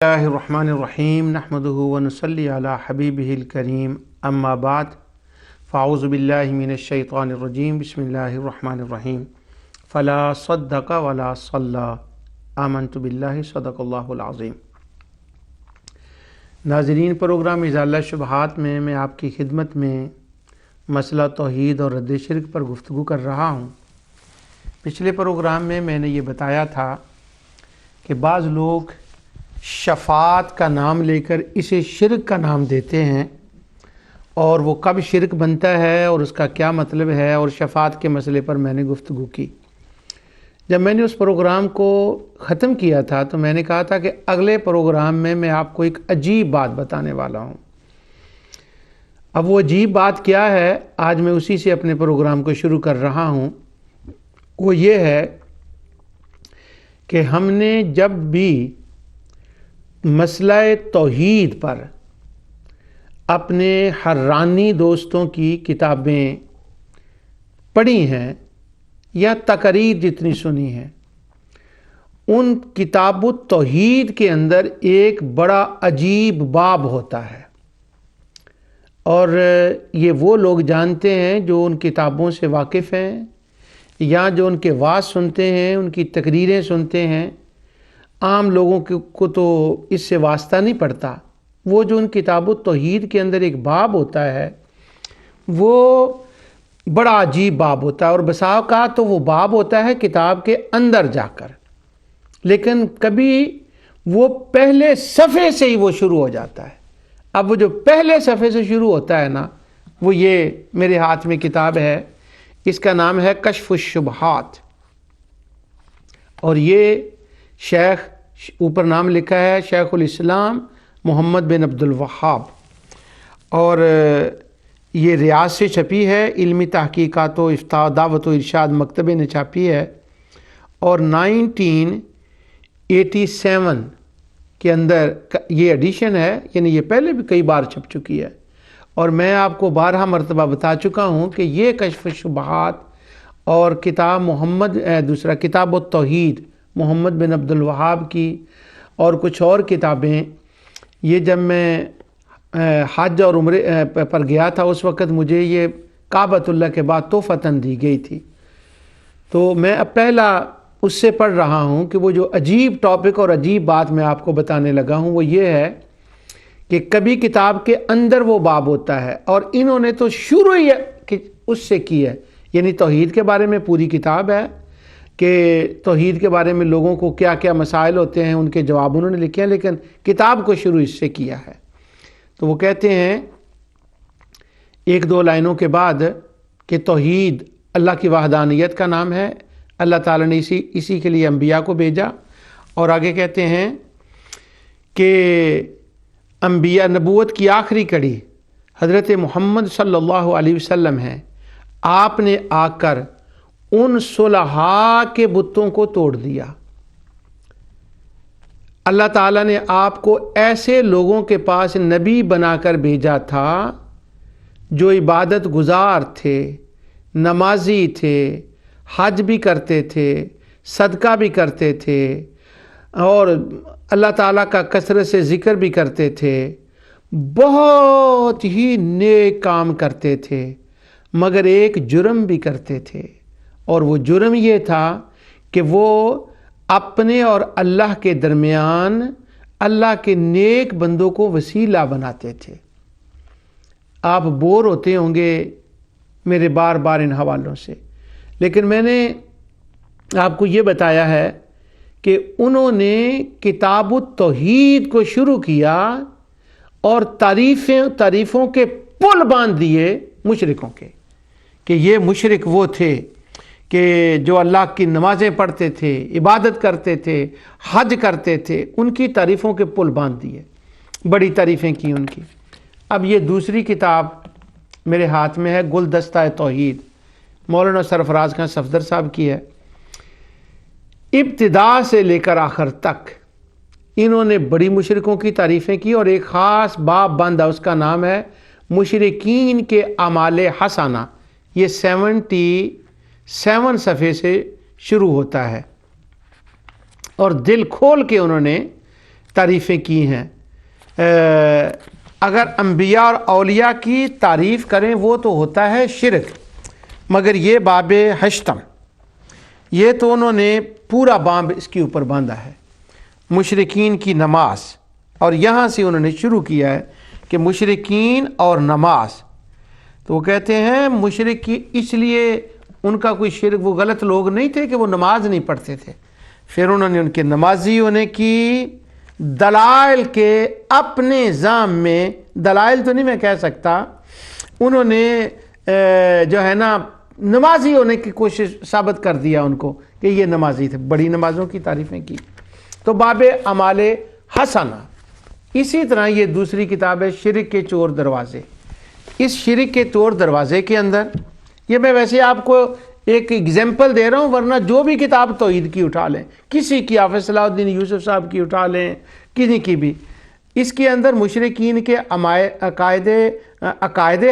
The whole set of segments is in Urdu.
اللہ الرحمن الرحیم نحمدہ ونصلی علی حبیبہ الکریم اما بعد فاعوذ باللہ من الشیطان الرجیم بسم اللہ الرحمن الرحیم فلا صدق ولا صلی آمنت باللہ صدق اللہ العظیم۔ ناظرین، پروگرام ازالہ شبہات میں آپ کی خدمت میں مسئلہ توحید اور رد شرک پر گفتگو کر رہا ہوں۔ پچھلے پروگرام میں نے یہ بتایا تھا کہ بعض لوگ شفاعت کا نام لے کر اسے شرک کا نام دیتے ہیں، اور وہ کب شرک بنتا ہے اور اس کا کیا مطلب ہے، اور شفاعت کے مسئلے پر میں نے گفتگو کی۔ جب میں نے اس پروگرام کو ختم کیا تھا تو میں نے کہا تھا کہ اگلے پروگرام میں آپ کو ایک عجیب بات بتانے والا ہوں۔ اب وہ عجیب بات کیا ہے، آج میں اسی سے اپنے پروگرام کو شروع کر رہا ہوں۔ وہ یہ ہے کہ ہم نے جب بھی مسئلہ توحید پر اپنے حرانی دوستوں کی کتابیں پڑھی ہیں یا تقریر جتنی سنی ہیں، ان کتاب التوحید کے اندر ایک بڑا عجیب باب ہوتا ہے، اور یہ وہ لوگ جانتے ہیں جو ان کتابوں سے واقف ہیں یا جو ان کے وعظ سنتے ہیں، ان کی تقریریں سنتے ہیں۔ عام لوگوں کو تو اس سے واسطہ نہیں پڑتا۔ وہ جو ان کتاب التوحید کے اندر ایک باب ہوتا ہے، وہ بڑا عجیب باب ہوتا ہے، اور بسا اوقات تو وہ باب ہوتا ہے کتاب کے اندر جا کر، لیکن کبھی وہ پہلے صفحے سے ہی وہ شروع ہو جاتا ہے۔ اب وہ جو پہلے صفحے سے شروع ہوتا ہے نا، وہ یہ میرے ہاتھ میں کتاب ہے، اس کا نام ہے کشف الشبہات، اور یہ شیخ، اوپر نام لکھا ہے شیخ الاسلام محمد بن عبد الوہاب، اور یہ ریاض سے چھپی ہے، علمی تحقیقات و افتاء دعوت و ارشاد مکتبے نے چھاپی ہے، اور 1987 کے اندر یہ ایڈیشن ہے، یعنی یہ پہلے بھی کئی بار چھپ چکی ہے، اور میں آپ کو 12 مرتبہ بتا چکا ہوں کہ یہ کشف الشبہات اور دوسرا کتاب التوحید محمد بن عبد الوہاب کی، اور کچھ اور کتابیں، یہ جب میں حج اور عمرے پر گیا تھا اس وقت مجھے یہ کعبۃ اللہ کے بعد تحفتاً دی گئی تھی، تو میں اب پہلا اس سے پڑھ رہا ہوں کہ وہ جو عجیب ٹاپک اور عجیب بات میں آپ کو بتانے لگا ہوں وہ یہ ہے کہ کبھی کتاب کے اندر وہ باب ہوتا ہے، اور انہوں نے تو شروع ہی اس سے کی ہے، یعنی توحید کے بارے میں پوری کتاب ہے کہ توحید کے بارے میں لوگوں کو کیا کیا مسائل ہوتے ہیں، ان کے جواب انہوں نے لکھے ہیں، لیکن کتاب کو شروع اس سے کیا ہے۔ تو وہ کہتے ہیں ایک دو لائنوں کے بعد کہ توحید اللہ کی وحدانیت کا نام ہے، اللہ تعالیٰ نے اسی کے لیے انبیاء کو بھیجا، اور آگے کہتے ہیں کہ انبیاء نبوت کی آخری کڑی حضرت محمد صلی اللہ علیہ وسلم ہیں، آپ نے آ کر ان صلحاء کے بتوں کو توڑ دیا۔ اللہ تعالیٰ نے آپ کو ایسے لوگوں کے پاس نبی بنا کر بھیجا تھا جو عبادت گزار تھے، نمازی تھے، حج بھی کرتے تھے، صدقہ بھی کرتے تھے، اور اللہ تعالیٰ کا کثرت سے ذکر بھی کرتے تھے، بہت ہی نیک کام کرتے تھے، مگر ایک جرم بھی کرتے تھے، اور وہ جرم یہ تھا کہ وہ اپنے اور اللہ کے درمیان اللہ کے نیک بندوں کو وسیلہ بناتے تھے۔ آپ بور ہوتے ہوں گے میرے بار بار ان حوالوں سے، لیکن میں نے آپ کو یہ بتایا ہے کہ انہوں نے کتاب التوحید کو شروع کیا اور تعریفوں کے پل باندھ دیے مشرکوں کے، کہ یہ مشرک وہ تھے کہ جو اللہ کی نمازیں پڑھتے تھے، عبادت کرتے تھے، حج کرتے تھے، ان کی تعریفوں کے پل باندھ دیے، بڑی تعریفیں کی ان کی۔ اب یہ دوسری کتاب میرے ہاتھ میں ہے، گلدستہ توحید، مولانا سرفراز خان صفدر صاحب کی ہے۔ ابتدا سے لے کر آخر تک انہوں نے بڑی مشرکوں کی تعریفیں کی، اور ایک خاص باب باندھا، اس کا نام ہے مشرکین کے اعمال حسنہ۔ یہ 77 صفحے سے شروع ہوتا ہے، اور دل کھول کے انہوں نے تعریفیں کی ہیں. اگر انبیاء اور اولیاء کی تعریف کریں وہ تو ہوتا ہے شرک، مگر یہ باب ہشتم، یہ تو انہوں نے پورا باب اس کے اوپر باندھا ہے، مشرکین کی نماز. اور یہاں سے انہوں نے شروع کیا ہے کہ مشرکین اور نماز. تو وہ کہتے ہیں مشرک اس لیے ان کا کوئی شرک، وہ غلط لوگ نہیں تھے کہ وہ نماز نہیں پڑھتے تھے. پھر انہوں نے ان کے نمازی ہونے کی دلائل کے اپنے ذام میں، دلائل تو نہیں میں کہہ سکتا، انہوں نے جو ہے نا نمازی ہونے کی کوشش ثابت کر دیا ان کو کہ یہ نمازی تھے، بڑی نمازوں کی تعریفیں کی. تو باب اعمال حسنہ. اسی طرح یہ دوسری کتاب ہے شرک کے چور دروازے. اس شرک کے چور دروازے کے اندر، یہ میں ویسے آپ کو ایک ایگزامپل دے رہا ہوں، ورنہ جو بھی کتاب توحید کی اٹھا لیں، کسی کی حافظ صلاح الدین یوسف صاحب کی اٹھا لیں، کسی کی بھی، اس کے اندر مشرکین کے عقائد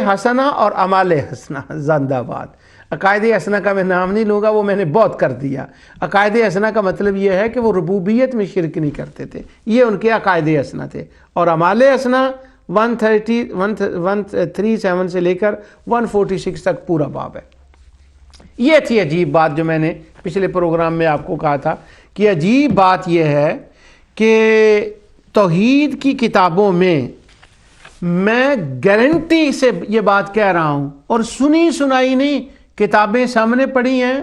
حسنہ اور اعمال حسنہ. زندہ باد. عقائد حسنہ کا میں نام نہیں لوں گا، وہ میں نے بہت کر دیا. عقائد حسنہ کا مطلب یہ ہے کہ وہ ربوبیت میں شرک نہیں کرتے تھے، یہ ان کے عقائد حسنہ تھے. اور اعمال حسنہ 137 سے لے کر 146 تک پورا باب ہے. یہ تھی عجیب بات جو میں نے پچھلے پروگرام میں آپ کو کہا تھا کہ عجیب بات یہ ہے کہ توحید کی کتابوں میں گارنٹی سے یہ بات کہہ رہا ہوں، اور سنی سنائی نہیں، کتابیں سامنے پڑھی ہیں.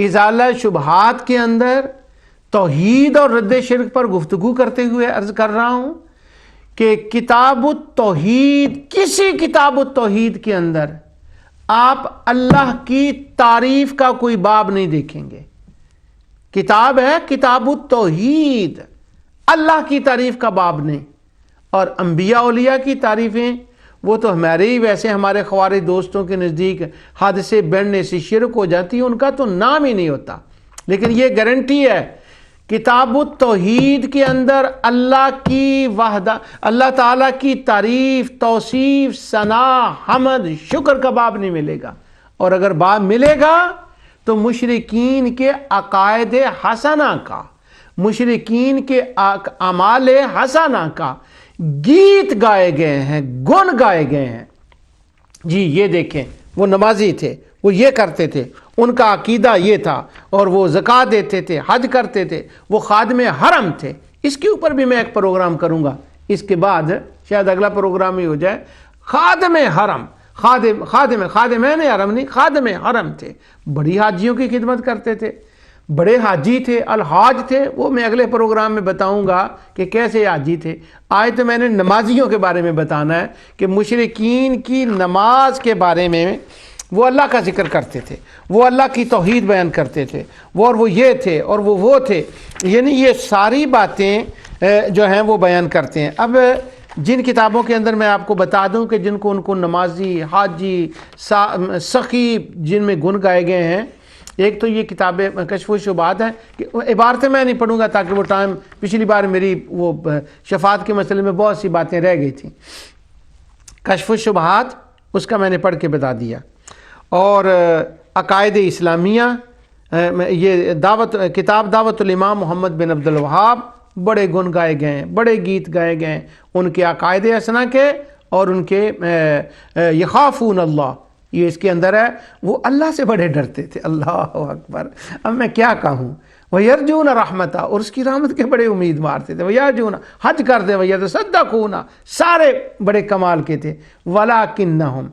ازالہ شبہات کے اندر توحید اور رد شرک پر گفتگو کرتے ہوئے عرض کر رہا ہوں کہ کتاب التوحید، کسی کتاب التوحید کے اندر آپ اللہ کی تعریف کا کوئی باب نہیں دیکھیں گے. کتاب ہے کتاب التوحید، اللہ کی تعریف کا باب نہیں. اور انبیاء اولیاء کی تعریفیں وہ تو ہمارے ہی ویسے ہمارے خوارج دوستوں کے نزدیک حد سے بڑھنے سے شرک ہو جاتی ہے، ان کا تو نام ہی نہیں ہوتا. لیکن یہ گارنٹی ہے کتاب التوحید کے اندر اللہ کی اللہ تعالیٰ کی تعریف، توصیف، ثنا، حمد، شکر کا باب نہیں ملے گا. اور اگر باب ملے گا تو مشرکین کے عقائد حسنہ کا، مشرکین کے اعمال حسنہ کا گیت گائے گئے ہیں، گن گائے گئے ہیں. جی یہ دیکھیں، وہ نمازی تھے، وہ یہ کرتے تھے، ان کا عقیدہ یہ تھا، اور وہ زکوٰۃ دیتے تھے، حج کرتے تھے، وہ خادم حرم تھے. اس کے اوپر بھی میں ایک پروگرام کروں گا، اس کے بعد شاید اگلا پروگرام ہی ہو جائے. خادم حرم، خادمین حرم نہیں، خادم حرم تھے، بڑی حاجیوں کی خدمت کرتے تھے، بڑے حاجی تھے، الحاج تھے. وہ میں اگلے پروگرام میں بتاؤں گا کہ کیسے حاجی تھے. آج تو میں نے نمازیوں کے بارے میں بتانا ہے کہ مشرکین کی نماز کے بارے میں وہ اللہ کا ذکر کرتے تھے، وہ اللہ کی توحید بیان کرتے تھے، اور وہ یہ تھے اور وہ تھے. یعنی یہ ساری باتیں جو ہیں وہ بیان کرتے ہیں. اب جن کتابوں کے اندر میں آپ کو بتا دوں کہ جن کو ان کو نمازی، حاجی، سخی جن میں گن گائے گئے ہیں، ایک تو یہ کتاب کشف الشبہات ہے، کہ عبارتیں میں نہیں پڑھوں گا تاکہ وہ ٹائم، پچھلی بار میری وہ شفاعت کے مسئلے میں بہت سی باتیں رہ گئی تھیں. کشف الشبہات اس کا میں نے پڑھ کے بتا دیا. اور عقائد اسلامیہ، یہ کتاب دعوت الامام محمد بن عبد الوہاب، بڑے گن گائے گئے ہیں، بڑے گیت گائے گئے ہیں ان کے عقائد حسنہ کے، اور ان کے یخافون اللہ، یہ اس کے اندر ہے، وہ اللہ سے بڑے ڈرتے تھے. اللہ اکبر. اب میں کیا کہوں. وَيَرْجُونَ رَحْمَتَ، اور اس کی رحمت کے بڑے امیدوار تھے. وَيَرْجُونَ، حج کر دے، وَيَتَصَدَّقُونَ، سارے بڑے کمال کے تھے. وَلَكِنَّهُمْ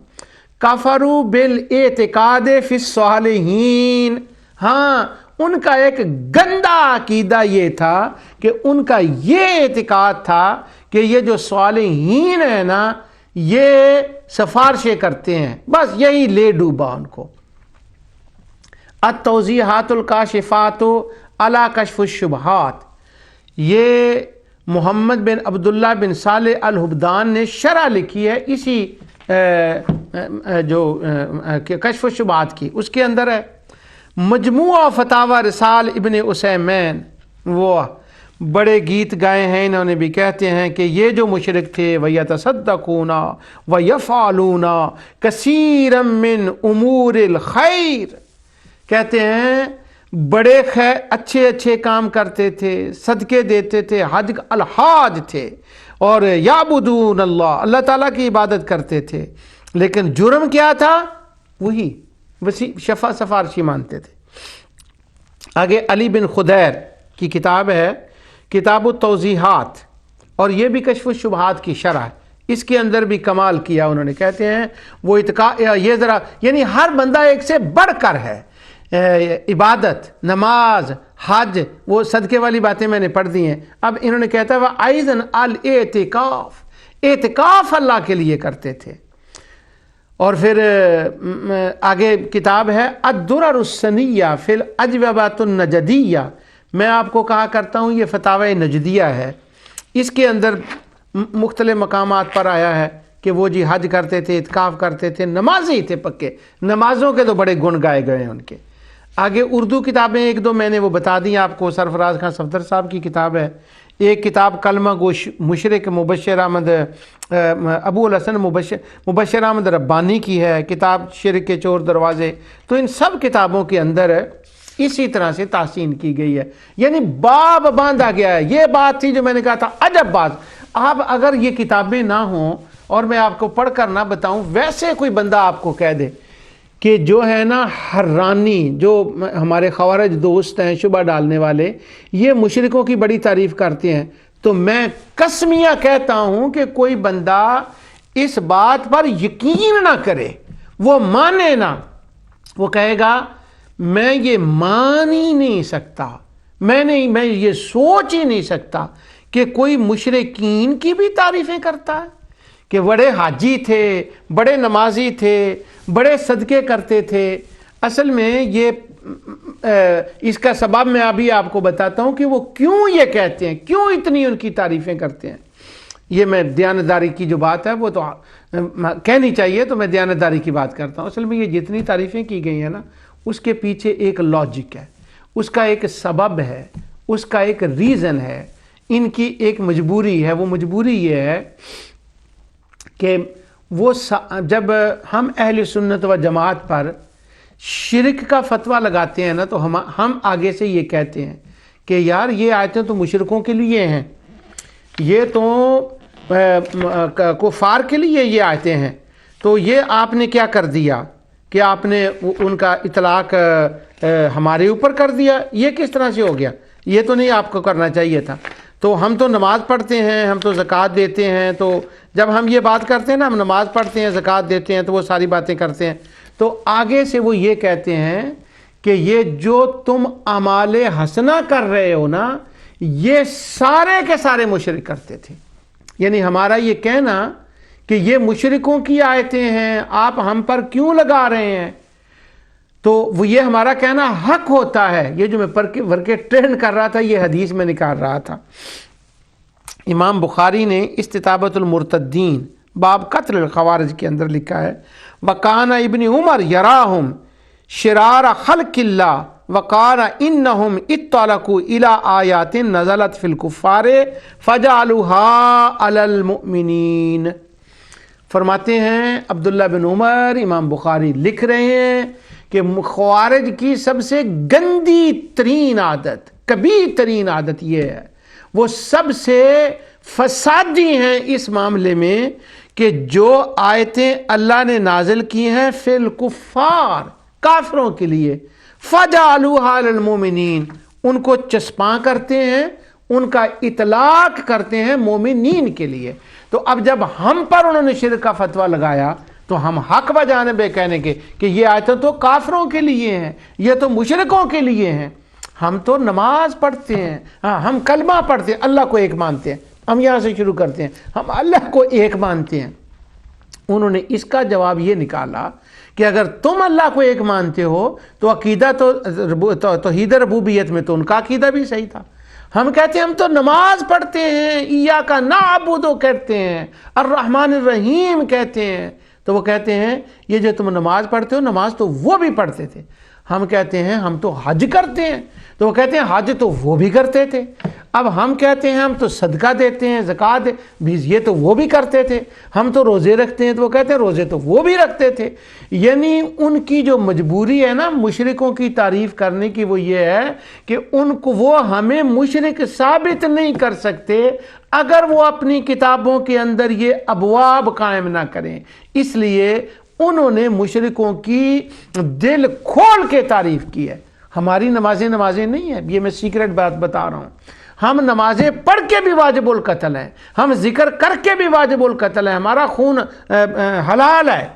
کفروا بالاعتقاد فی الصالحین. ہاں، ان کا ایک گندا عقیدہ یہ تھا کہ ان کا یہ اعتقاد تھا کہ یہ جو صالحین ہیں نا، یہ سفارشیں کرتے ہیں، بس یہی لے ڈوبا ان کو. التوضیحات الکاشفات علی کشف الشبہات، یہ محمد بن عبداللہ بن صالح الحبدان نے شرح لکھی ہے اسی جو کشف الشبہات کی. اس کے اندر ہے مجموعہ فتاوی رسال ابن عثیمین، وہ بڑے گیت گائے ہیں انہوں نے بھی. کہتے ہیں کہ یہ جو مشرک تھے وَيَتَصَدَّقُونَ وَيَفْعَلُونَ كَثِيرًا مِّنْ أُمُورِ الْخَيْرِ، کہتے ہیں بڑے اچھے اچھے کام کرتے تھے، صدقے دیتے تھے، حج الحاج تھے، اور یعبدون اللہ، اللہ تعالیٰ کی عبادت کرتے تھے، لیکن جرم کیا تھا؟ وہی شفا سفارشی مانتے تھے۔ آگے علی بن خدیر کی کتاب ہے کتاب التوضیحات، اور یہ بھی کشف الشبہات کی شرح ہے، اس کے اندر بھی کمال کیا انہوں نے۔ کہتے ہیں وہ یہ ذرا یعنی ہر بندہ ایک سے بڑھ کر ہے، عبادت، نماز، حج، وہ صدقے والی باتیں میں نے پڑھ دی ہیں۔ اب انہوں نے کہتا ہے وہ ایضاً الاعتکاف، اعتکاف اللہ کے لیے کرتے تھے۔ اور پھر آگے کتاب ہے الدرر السنیہ فی الاجوبۃ النجدیہ، میں آپ کو کہا کرتا ہوں یہ فتاوی نجدیہ ہے، اس کے اندر مختلف مقامات پر آیا ہے کہ وہ جی حج کرتے تھے، اعتکاف کرتے تھے، نمازی تھے پکے، نمازوں کے تو بڑے گن گائے گئے ہیں ان کے۔ آگے اردو کتابیں ایک دو میں نے وہ بتا دی آپ کو، سرفراز خان صفدر صاحب کی کتاب ہے، ایک کتاب کلمہ گو مشرق مبشر احمد ابو الحسن مبشر احمد ربانی کی ہے، کتاب شرک کے چور دروازے۔ تو ان سب کتابوں کے اندر اسی طرح سے تحسین کی گئی ہے، یعنی باب باندھا گیا ہے۔ یہ بات تھی جو میں نے کہا تھا عجب بات، آپ اگر یہ کتابیں نہ ہوں اور میں آپ کو پڑھ کر نہ بتاؤں، ویسے کوئی بندہ آپ کو کہہ دے کہ جو ہے نا حرانی، جو ہمارے خوارج دوست ہیں شبہ ڈالنے والے، یہ مشرکوں کی بڑی تعریف کرتے ہیں، تو میں قسمیہ کہتا ہوں کہ کوئی بندہ اس بات پر یقین نہ کرے، وہ مانے نہ، وہ کہے گا میں یہ مان ہی نہیں سکتا، میں یہ سوچ ہی نہیں سکتا کہ کوئی مشرکین کی بھی تعریفیں کرتا ہے کہ بڑے حاجی تھے، بڑے نمازی تھے، بڑے صدقے کرتے تھے۔ اصل میں یہ اس کا سبب میں ابھی آپ کو بتاتا ہوں کہ وہ کیوں یہ کہتے ہیں، کیوں اتنی ان کی تعریفیں کرتے ہیں۔ یہ میں دیانتداری کی جو بات ہے وہ تو کہنی چاہیے، تو میں دیانتداری کی بات کرتا ہوں۔ اصل میں یہ جتنی تعریفیں کی گئی ہیں نا، اس کے پیچھے ایک لاجک ہے، اس کا ایک سبب ہے، اس کا ایک ریزن ہے، ان کی ایک مجبوری ہے۔ وہ مجبوری یہ ہے کہ وہ جب ہم اہل سنت و جماعت پر شرک کا فتویٰ لگاتے ہیں نا، تو ہم آگے سے یہ کہتے ہیں کہ یار یہ آیتیں تو مشرکوں کے لیے ہیں، یہ تو کفار کے لیے یہ آیتیں ہیں، تو یہ آپ نے کیا کر دیا کہ آپ نے ان کا اطلاق ہمارے اوپر کر دیا، یہ کس طرح سے ہو گیا؟ یہ تو نہیں آپ کو کرنا چاہیے تھا۔ تو ہم تو نماز پڑھتے ہیں، ہم تو زکوٰۃ دیتے ہیں، تو جب ہم یہ بات کرتے ہیں نا، ہم نماز پڑھتے ہیں، زکوٰۃ دیتے ہیں، تو وہ ساری باتیں کرتے ہیں، تو آگے سے وہ یہ کہتے ہیں کہ یہ جو تم اعمال حسنہ کر رہے ہو نا، یہ سارے کے سارے مشرک کرتے تھے۔ یعنی ہمارا یہ کہنا کہ یہ مشرکوں کی آیتیں ہیں، آپ ہم پر کیوں لگا رہے ہیں، تو وہ یہ ہمارا کہنا حق ہوتا ہے۔ یہ جو میں ورکے ٹرینڈ کر رہا تھا، یہ حدیث میں نکال رہا تھا۔ امام بخاری نے استتابۃ المرتدین باب قتل الخوارج کے اندر لکھا ہے، وکان ابن عمر یراہم شرار خلق اللہ وقال انہم اطلقوا الی آیات نزلت فی الکفار فجعلوها علی المؤمنین۔ فرماتے ہیں عبداللہ بن عمر، امام بخاری لکھ رہے ہیں کہ خوارج کی سب سے گندی ترین عادت، کبیر ترین عادت یہ ہے، وہ سب سے فسادی ہیں اس معاملے میں کہ جو آیتیں اللہ نے نازل کی ہیں فی الکفار، کافروں کے لیے، فجعلوها للمؤمنین، ان کو چسپاں کرتے ہیں، ان کا اطلاق کرتے ہیں مومنین کے لیے۔ تو اب جب ہم پر انہوں نے شرک کا فتویٰ لگایا تو ہم حق بجانب ہے کہنے کے کہ یہ آیتیں تو کافروں کے لیے ہیں، یہ تو مشرکوں کے لیے ہیں۔ ہم تو نماز پڑھتے ہیں، ہم کلمہ پڑھتے ہیں، اللہ کو ایک مانتے ہیں، ہم یہاں سے شروع کرتے ہیں، ہم اللہ کو ایک مانتے ہیں۔ انہوں نے اس کا جواب یہ نکالا کہ اگر تم اللہ کو ایک مانتے ہو تو عقیدہ تو توحید ربوبیت میں تو ان کا عقیدہ بھی صحیح تھا۔ ہم کہتے ہیں ہم تو نماز پڑھتے ہیں، ایاک نعبد کہتے ہیں، الرحمن الرحیم کہتے ہیں، تو وہ کہتے ہیں یہ جو تم نماز پڑھتے ہو، نماز تو وہ بھی پڑھتے تھے، ہم کہتے ہیں ہم تو حج کرتے ہیں، تو وہ کہتے ہیں حج تو وہ بھی کرتے تھے۔ اب ہم کہتے ہیں ہم تو صدقہ دیتے ہیں، زکوٰۃ بھی یہ تو وہ بھی کرتے تھے۔ ہم تو روزے رکھتے ہیں، تو وہ کہتے ہیں روزے تو وہ بھی رکھتے تھے۔ یعنی ان کی جو مجبوری ہے نا مشرکوں کی تعریف کرنے کی، وہ یہ ہے کہ ان کو وہ ہمیں مشرک ثابت نہیں کر سکتے اگر وہ اپنی کتابوں کے اندر یہ ابواب قائم نہ کریں۔ اس لیے انہوں نے مشرکوں کی دل کھول کے تعریف کی ہے۔ ہماری نمازیں نہیں ہیں، یہ میں سیکرٹ بات بتا رہا ہوں۔ ہم نمازیں پڑھ کے بھی واجب القتل ہیں، ہم ذکر کر کے بھی واجب القتل ہیں، ہمارا خون حلال ہے،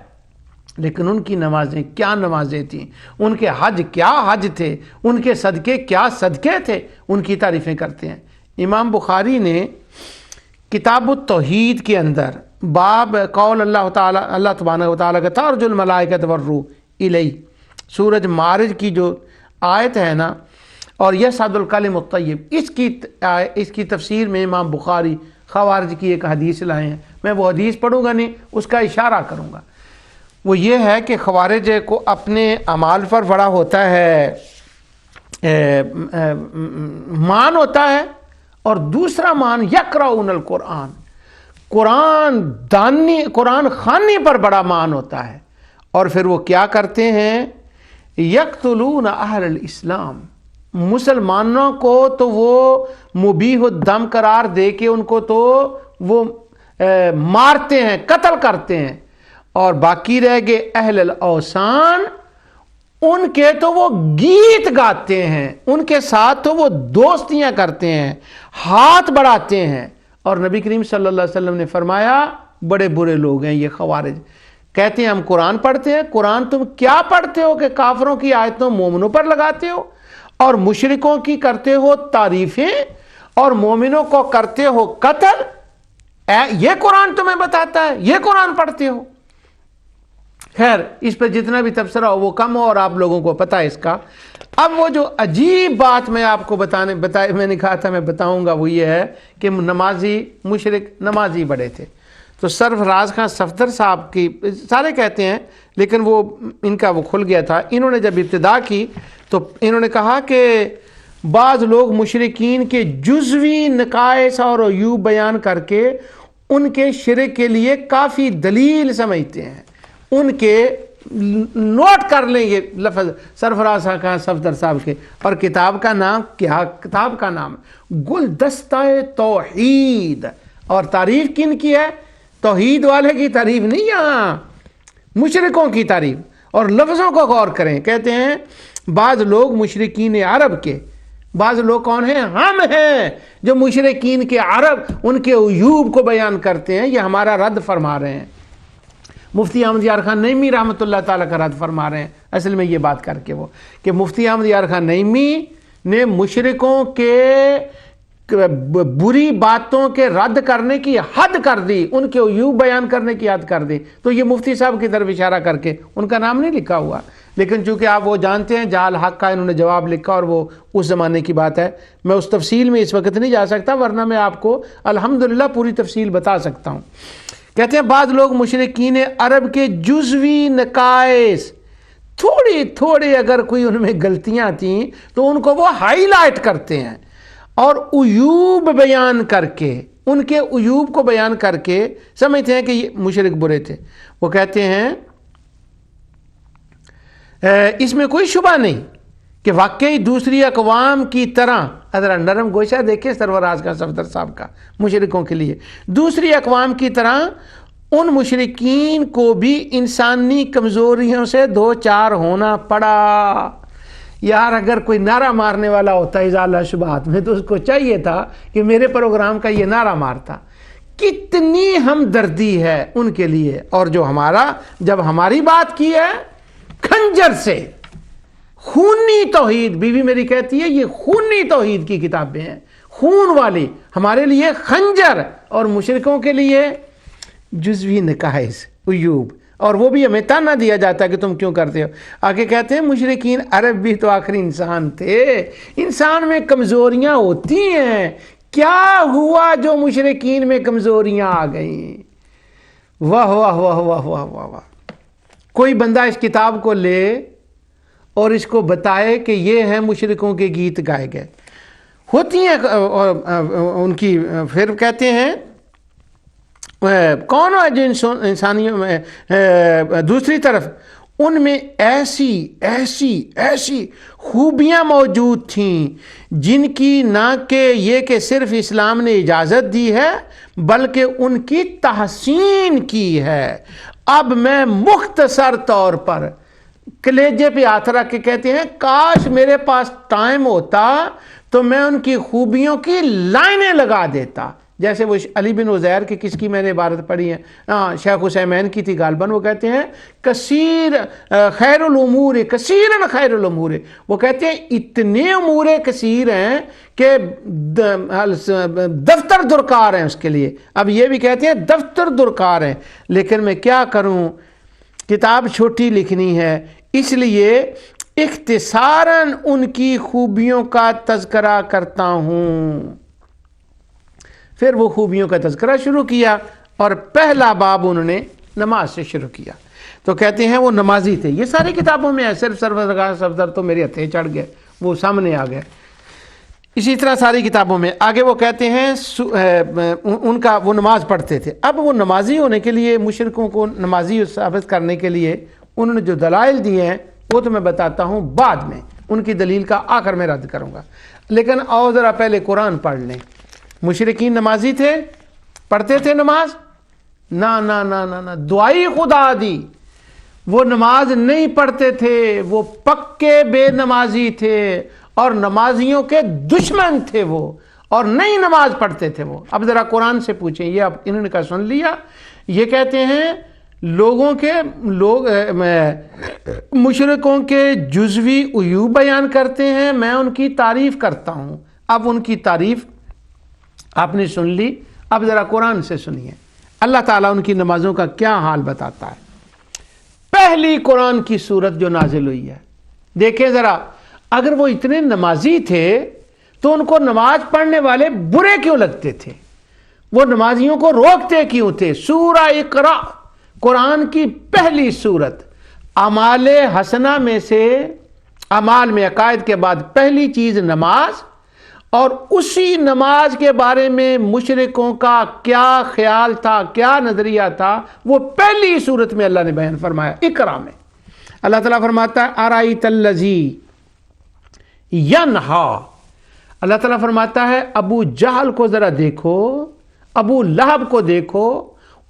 لیکن ان کی نمازیں کیا نمازیں تھیں، ان کے حج کیا حج تھے، ان کے صدقے کیا صدقے تھے، ان کی تعریفیں کرتے ہیں۔ امام بخاری نے کتاب التوحید کے اندر باب قول اللہ تعالیٰ، اللہ تبارک و تعالیٰ کا ترج الملائکۃ والروح الیہ، سورج مارج کی جو آیت ہے نا، اور یصعد الکلم الطیب، اس کی تفسیر میں امام بخاری خوارج کی ایک حدیث لائے ہیں۔ میں وہ حدیث پڑھوں گا نہیں، اس کا اشارہ کروں گا۔ وہ یہ ہے کہ خوارج کو اپنے اعمال پر بڑا ہوتا ہے مان ہوتا ہے، اور دوسرا مان یقرؤون القرآن، قرآن خوانی پر بڑا مان ہوتا ہے۔ اور پھر وہ کیا کرتے ہیں، یقتلون اہل الاسلام، مسلمانوں کو تو وہ مبیح الدم قرار دے کے ان کو تو وہ مارتے ہیں، قتل کرتے ہیں، اور باقی رہ گئے اہل الاوثان، ان کے تو وہ گیت گاتے ہیں، ان کے ساتھ تو وہ دوستیاں کرتے ہیں، ہاتھ بڑھاتے ہیں۔ اور نبی کریم صلی اللہ علیہ وسلم نے فرمایا بڑے برے لوگ ہیں یہ خوارج۔ کہتے ہیں ہم قرآن پڑھتے ہیں، قرآن تم کیا پڑھتے ہو کہ کافروں کی آیتوں مومنوں پر لگاتے ہو، اور مشرکوں کی کرتے ہو تعریفیں، اور مومنوں کو کرتے ہو قتل؟ یہ قرآن تمہیں بتاتا ہے، یہ قرآن پڑھتے ہو؟ خیر، اس پہ جتنا بھی تبصرہ ہو وہ کم ہو، اور آپ لوگوں کو پتہ ہے اس کا۔ اب وہ جو عجیب بات میں آپ کو میں نے کہا تھا میں بتاؤں گا، وہ یہ ہے کہ مشرک نمازی بڑے تھے۔ تو سرفراز خان صفدر صاحب کی، سارے کہتے ہیں لیکن وہ ان کا وہ کھل گیا تھا، انہوں نے جب ابتدا کی تو انہوں نے کہا کہ بعض لوگ مشرکین کے جزوی نقائص اور عیوب بیان کر کے ان کے شرک کے لیے کافی دلیل سمجھتے ہیں۔ ان کے نوٹ کر لیں یہ لفظ سرفراز خان صفدر صاحب کے، اور کتاب کا نام کیا؟ کتاب کا نام گلدستہ توحید۔ اور تعریف کن کی ہے؟ توحید والے کی تعریف نہیں، یہاں مشرکوں کی تعریف۔ اور لفظوں کو غور کریں، کہتے ہیں بعض لوگ مشرکین عرب کے، بعض لوگ کون ہیں؟ ہم ہیں جو مشرکین کے عرب ان کے عیوب کو بیان کرتے ہیں، یہ ہمارا رد فرما رہے ہیں۔ مفتی احمد یار خان نعیمی رحمۃ اللہ تعالیٰ کا رد فرما رہے ہیں اصل میں یہ بات کر کے، وہ کہ مفتی احمد یار خان نعیمی نے مشرکوں کے بری باتوں کے رد کرنے کی حد کر دی، ان کے عیوب بیان کرنے کی حد کر دی۔ تو یہ مفتی صاحب کی طرف اشارہ کر کے، ان کا نام نہیں لکھا ہوا، لیکن چونکہ آپ وہ جانتے ہیں جعل حق کا انہوں نے جواب لکھا، اور وہ اس زمانے کی بات ہے، میں اس تفصیل میں اس وقت نہیں جا سکتا، ورنہ میں آپ کو الحمدللہ پوری تفصیل بتا سکتا ہوں۔ کہتے ہیں بعض لوگ مشرکین عرب کے جزوی نقائص، تھوڑے اگر کوئی ان میں غلطیاں تھیں تو ان کو وہ ہائی لائٹ کرتے ہیں، اور عیوب بیان کر کے، ان کے عیوب کو بیان کر کے سمجھتے ہیں کہ یہ مشرک برے تھے۔ وہ کہتے ہیں اس میں کوئی شبہ نہیں کہ واقعی دوسری اقوام کی طرح، ذرا نرم گوشہ دیکھیں سرفراز کا صفدر صاحب کا مشرکوں کے لیے، دوسری اقوام کی طرح ان مشرکین کو بھی انسانی کمزوریوں سے دو چار ہونا پڑا۔ یار اگر کوئی نعرہ مارنے والا ہوتا ازالہ شبہات میں تو اس کو چاہیے تھا کہ میرے پروگرام کا یہ نعرہ مارتا۔ کتنی ہمدردی ہے ان کے لیے، اور جو جب ہماری بات کی ہے خنجر سے، خونی توحید، بیوی میری کہتی ہے یہ خونی توحید کی کتابیں ہیں، خون والی، ہمارے لیے خنجر، اور مشرکوں کے لیے جزوی نقائص، عیوب، اور وہ بھی ہمیں تانا دیا جاتا ہے کہ تم کیوں کرتے ہو۔ آگے کہتے ہیں مشرکین عرب بھی تو آخری انسان تھے، انسان میں کمزوریاں ہوتی ہیں، کیا ہوا جو مشرکین میں کمزوریاں آ گئیں؟ واہ واہ واہ واہ واہ واہ واہ۔ کوئی بندہ اس کتاب کو لے اور اس کو بتائے کہ یہ ہیں مشرکوں کے گیت گائے گئے ہوتی ہیں ان کی، پھر کہتے ہیں کون ہے جو انسانیوں میں دوسری طرف ان میں ایسی ایسی ایسی خوبیاں موجود تھیں جن کی نہ کہ یہ کہ صرف اسلام نے اجازت دی ہے بلکہ ان کی تحسین کی ہے۔ اب میں مختصر طور پر کلیجے پہ ہاتھ رکھ کے کہتے ہیں کاش میرے پاس ٹائم ہوتا تو میں ان کی خوبیوں کی لائنیں لگا دیتا، جیسے وہ علی بن عزیر کی کس کی میں نے عبارت پڑھی ہے، شیخ حسین کی تھی غالباً، وہ کہتے ہیں کثیر خیر الامور کثیرن خیر الامور، وہ کہتے ہیں اتنے امور کثیر ہیں کہ دفتر درکار ہیں اس کے لیے۔ اب یہ بھی کہتے ہیں دفتر درکار ہیں، لیکن میں کیا کروں، کتاب چھوٹی لکھنی ہے، اس لیے اختصاراً ان کی خوبیوں کا تذکرہ کرتا ہوں۔ پھر وہ خوبیوں کا تذکرہ شروع کیا اور پہلا باب انہوں نے نماز سے شروع کیا، تو کہتے ہیں وہ نمازی تھے۔ یہ ساری کتابوں میں ہے، صرف سرورگاہ صفدر تو میرے ہتھے چڑھ گئے، وہ سامنے آ گئے۔ اسی طرح ساری کتابوں میں آگے وہ کہتے ہیں ان کا وہ نماز پڑھتے تھے۔ اب وہ نمازی ہونے کے لیے، مشرکوں کو نمازی ثابت کرنے کے لیے انہوں نے جو دلائل دیے ہیں وہ تو میں بتاتا ہوں بعد میں، ان کی دلیل کا آخر میں رد کروں گا، لیکن آؤ ذرا پہلے قرآن پڑھ لیں۔ مشرکین نمازی تھے، پڑھتے تھے نماز؟ نہ نہ نہ نہ نہ، دعائی خدا دی، وہ نماز نہیں پڑھتے تھے، وہ پکے بے نمازی تھے اور نمازیوں کے دشمن تھے وہ، اور نہیں نماز پڑھتے تھے وہ۔ اب ذرا قرآن سے پوچھیں، یہ اب انہوں نے کہا سن لیا، یہ کہتے ہیں مشرکوں کے جزوی عیوب بیان کرتے ہیں، میں ان کی تعریف کرتا ہوں۔ اب ان کی تعریف آپ نے سن لی، اب ذرا قرآن سے سنیے اللہ تعالیٰ ان کی نمازوں کا کیا حال بتاتا ہے۔ پہلی قرآن کی سورت جو نازل ہوئی ہے، دیکھیں ذرا، اگر وہ اتنے نمازی تھے تو ان کو نماز پڑھنے والے برے کیوں لگتے تھے؟ وہ نمازیوں کو روکتے کیوں تھے؟ سورہ اقرا، قرآن کی پہلی سورت، اعمال حسنہ میں سے، اعمال میں عقائد کے بعد پہلی چیز نماز، اور اسی نماز کے بارے میں مشرکوں کا کیا خیال تھا، کیا نظریہ تھا، وہ پہلی سورت میں اللہ نے بیان فرمایا۔ اقرا میں اللہ تعالیٰ فرماتا ہے ارائیت الذی ینہا، اللہ تعالیٰ فرماتا ہے ابو جہل کو ذرا دیکھو، ابو لہب کو دیکھو،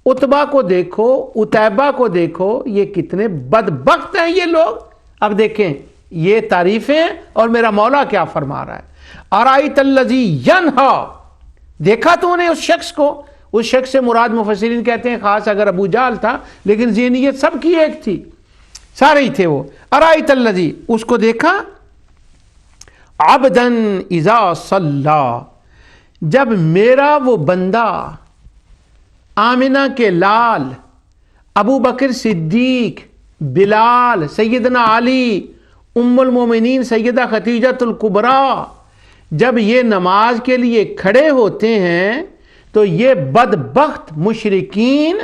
عتبہ کو دیکھو، عتیبہ کو دیکھو، یہ کتنے بدبخت ہیں یہ لوگ۔ اب دیکھیں یہ تعریفیں اور میرا مولا کیا فرما رہا ہے۔ ارائیت الذی ینہا، دیکھا تو نے اس شخص کو، اس شخص سے مراد مفسرین کہتے ہیں خاص اگر ابو جہل تھا، لیکن ذہنیت سب کی ایک تھی، سارے ہی تھے وہ۔ ارائیت الذی، اس کو دیکھا، عبداً اذا صلی، جب میرا وہ بندہ، آمنہ کے لال، ابو بکر صدیق، بلال، سیدنا علی، ام المومنین سیدہ خدیجہ الکبریٰ، جب یہ نماز کے لیے کھڑے ہوتے ہیں تو یہ بدبخت مشرکین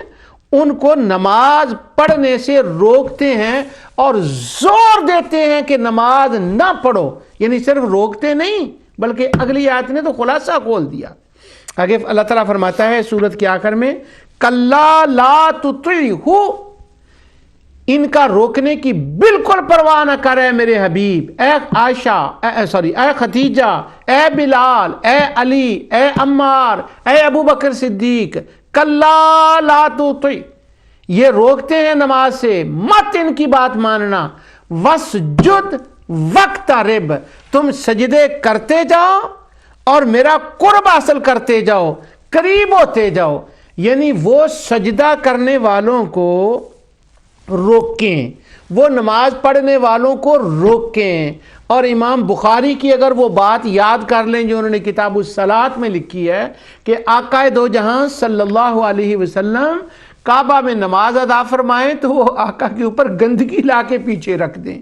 ان کو نماز پڑھنے سے روکتے ہیں اور زور دیتے ہیں کہ نماز نہ پڑھو، یعنی صرف روکتے نہیں بلکہ اگلی آیت نے تو خلاصہ کھول دیا۔ آگے اللہ تعالیٰ فرماتا ہے سورت کے آخر میں کلا لا تطیعہ، ان کا روکنے کی بالکل پرواہ نہ کرے میرے حبیب، اے عائشہ، اے خدیجہ، اے بلال، اے علی، اے عمار، اے ابو بکر صدیق، کلا لا تطیع، یہ روکتے ہیں نماز سے، مت ان کی بات ماننا، وسجد واقترب، تم سجدے کرتے جاؤ اور میرا قرب حاصل کرتے جاؤ، قریب ہوتے جاؤ، یعنی وہ سجدہ کرنے والوں کو روکیں، وہ نماز پڑھنے والوں کو روکیں۔ اور امام بخاری کی اگر وہ بات یاد کر لیں جو انہوں نے کتاب الصلاۃ میں لکھی ہے کہ آقا دو جہاں صلی اللہ علیہ وسلم کعبہ میں نماز ادا فرمائیں تو وہ آقا کے اوپر گندگی لا کے پیچھے رکھ دیں۔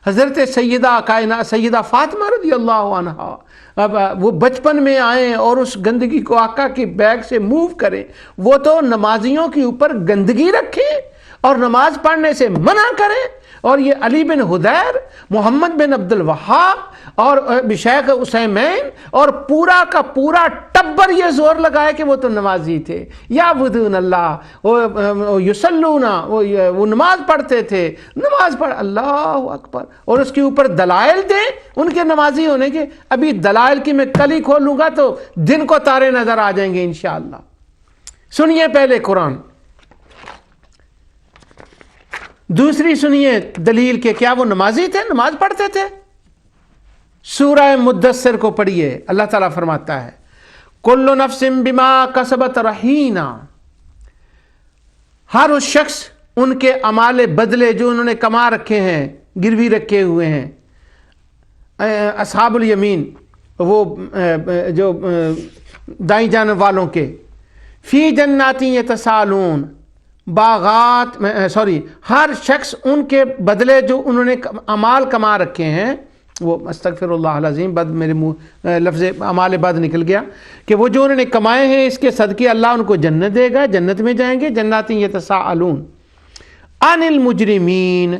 حضرت سیدہ فاطمہ رضی اللہ عنہا اب وہ بچپن میں آئیں اور اس گندگی کو آقا کے بیگ سے موو کریں، وہ تو نمازیوں کے اوپر گندگی رکھیں اور نماز پڑھنے سے منع کریں. اور یہ علی بن حدیر، محمد بن عبد الوہاب اور شیخ عثیمین اور پورا کا پورا ٹبر یہ زور لگائے کہ وہ تو نمازی تھے. یعبدون اللہ، یصلون، وہ نماز پڑھتے تھے، نماز پڑھ، اللہ اکبر. اور اس کے اوپر دلائل دیں ان کے نمازی ہونے کے. ابھی دلائل کی میں کل ہی کھولوں گا تو دن کو تارے نظر آ جائیں گے انشاءاللہ. سنیے پہلے قرآن، دوسری سنیے دلیل کہ کیا وہ نمازی تھے، نماز پڑھتے تھے. سورہ مدثر کو پڑھیے. اللہ تعالیٰ فرماتا ہے کل نفس بما کسبت رہینا، ہر اس شخص ان کے اعمال بدلے جو انہوں نے کما رکھے ہیں گروی رکھے ہوئے ہیں. اصحاب الیمین، وہ جو دائیں جانب والوں کے، فی جنات یتسالون، باغات، ہر شخص ان کے بدلے جو انہوں نے اعمال کما رکھے ہیں، وہ استغفر اللہ العظیم، بد میرے منہ لفظ اعمال بد نکل گیا، کہ وہ جو انہوں نے کمائے ہیں اس کے صدقے اللہ ان کو جنت دے گا، جنت میں جائیں گے. جنات یتساءلون عن المجرمین،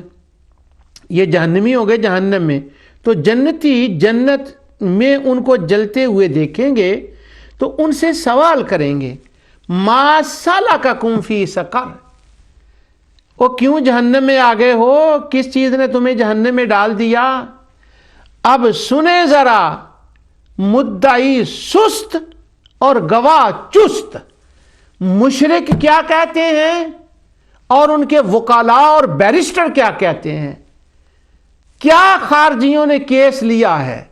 یہ جہنمی ہو گئے جہنم میں، تو جنتی جنت میں ان کو جلتے ہوئے دیکھیں گے تو ان سے سوال کریں گے ما سلککم فی سقر، وہ کیوں جہنم میں آ گئے ہو، کس چیز نے تمہیں جہنم میں ڈال دیا. اب سنیں ذرا، مدعی سست اور گواہ چست. مشرک کیا کہتے ہیں اور ان کے وکلاء اور بیرسٹر کیا کہتے ہیں. کیا خارجیوں نے کیس لیا ہے،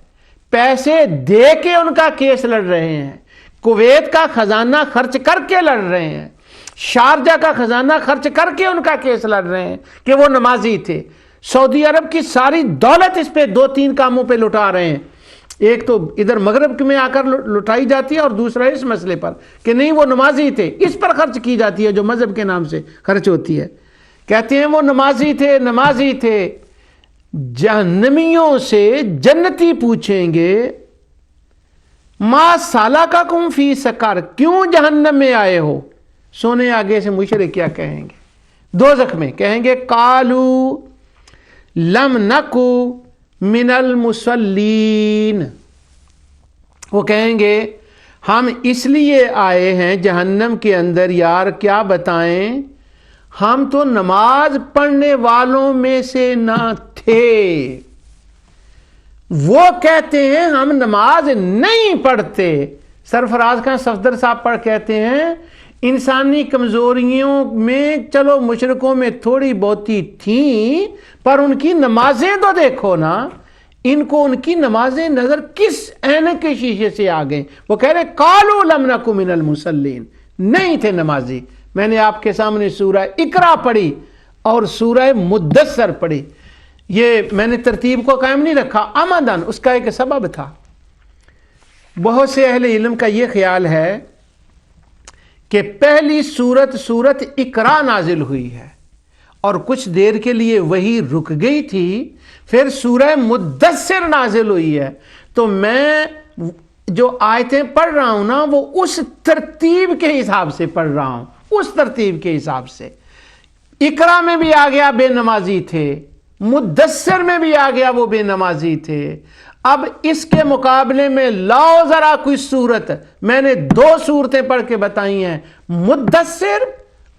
پیسے دے کے ان کا کیس لڑ رہے ہیں، کویت کا خزانہ خرچ کر کے لڑ رہے ہیں، شارجہ کا خزانہ خرچ کر کے ان کا کیس لڑ رہے ہیں کہ وہ نمازی تھے. سعودی عرب کی ساری دولت اس پہ دو تین کاموں پہ لٹا رہے ہیں. ایک تو ادھر مغرب میں آ کر لٹائی جاتی ہے، اور دوسرا اس مسئلے پر کہ نہیں وہ نمازی تھے، اس پر خرچ کی جاتی ہے جو مذہب کے نام سے خرچ ہوتی ہے. کہتے ہیں وہ نمازی تھے، نمازی تھے. جہنمیوں سے جنتی پوچھیں گے ما سالککم فی سقر، کیوں جہنم میں آئے ہو. سونے آگے سے مشرک کیا کہیں گے، دوزخ میں کہیں گے قالو لم نکو من المصلین، وہ کہیں گے ہم اس لیے آئے ہیں جہنم کے اندر یار کیا بتائیں، ہم تو نماز پڑھنے والوں میں سے نہ تھے. وہ کہتے ہیں ہم نماز نہیں پڑھتے. سرفراز خان صفدر صاحب پر کہتے ہیں انسانی کمزوریوں میں چلو مشرکوں میں تھوڑی بہتی تھیں، پر ان کی نمازیں تو دیکھو نا، ان کو ان کی نمازیں نظر کس عینک کے شیشے سے آ گئیں. وہ کہہ رہے قالوا لم نک من المصلین، نہیں تھے نمازی. میں نے آپ کے سامنے سورہ اقرا پڑھی اور سورہ مدثر پڑھی. یہ میں نے ترتیب کو قائم نہیں رکھا عمدن، اس کا ایک سبب تھا. بہت سے اہل علم کا یہ خیال ہے کہ پہلی سورت اقرا نازل ہوئی ہے اور کچھ دیر کے لیے وہی رک گئی تھی، پھر سورہ مدثر نازل ہوئی ہے. تو میں جو آیتیں پڑھ رہا ہوں نا وہ اس ترتیب کے حساب سے پڑھ رہا ہوں، اس ترتیب کے حساب سے. اقرا میں بھی آ گیا بے نمازی تھے، مدثر میں بھی آ گیا وہ بے نمازی تھے. اب اس کے مقابلے میں لاؤ ذرا کوئی صورت. میں نے دو صورتیں پڑھ کے بتائی ہیں، مدثر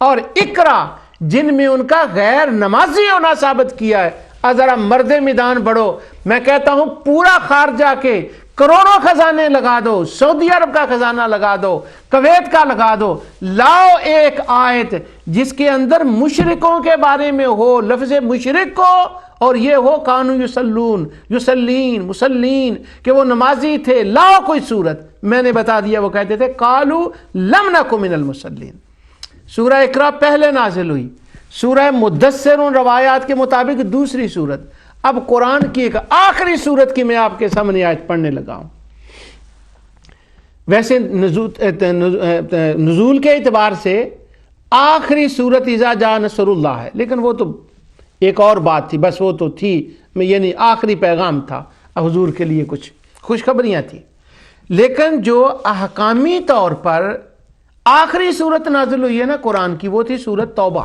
اور اقرا، جن میں ان کا غیر نمازی ہونا ثابت کیا ہے. ذرا مرد میدان بڑھو. میں کہتا ہوں پورا خارجہ کے کروڑوں خزانے لگا دو، سعودی عرب کا خزانہ لگا دو، کویت کا لگا دو، لاؤ ایک آیت جس کے اندر مشرکوں کے بارے میں ہو، لفظ مشرک کو، اور یہ ہو کانو یصلون، یصلین، مسلین، کہ وہ نمازی تھے. لاؤ کوئی صورت. میں نے بتا دیا، وہ کہتے تھے قالو لم نک من المصلین. سورہ اقرا پہلے نازل ہوئی، سورہ مدثر ان روایات کے مطابق دوسری صورت. اب قرآن کی ایک آخری صورت کی میں آپ کے سامنے آیت پڑھنے لگا ہوں. ویسے نزول کے اعتبار سے آخری صورت اذا جاء نصر اللہ ہے، لیکن وہ تو ایک اور بات تھی، بس وہ تو تھی، یعنی آخری پیغام تھا حضور کے لیے، کچھ خوشخبریاں تھیں. لیکن جو احکامی طور پر آخری صورت نازل ہوئی ہے نا قرآن کی، وہ تھی سورت توبہ.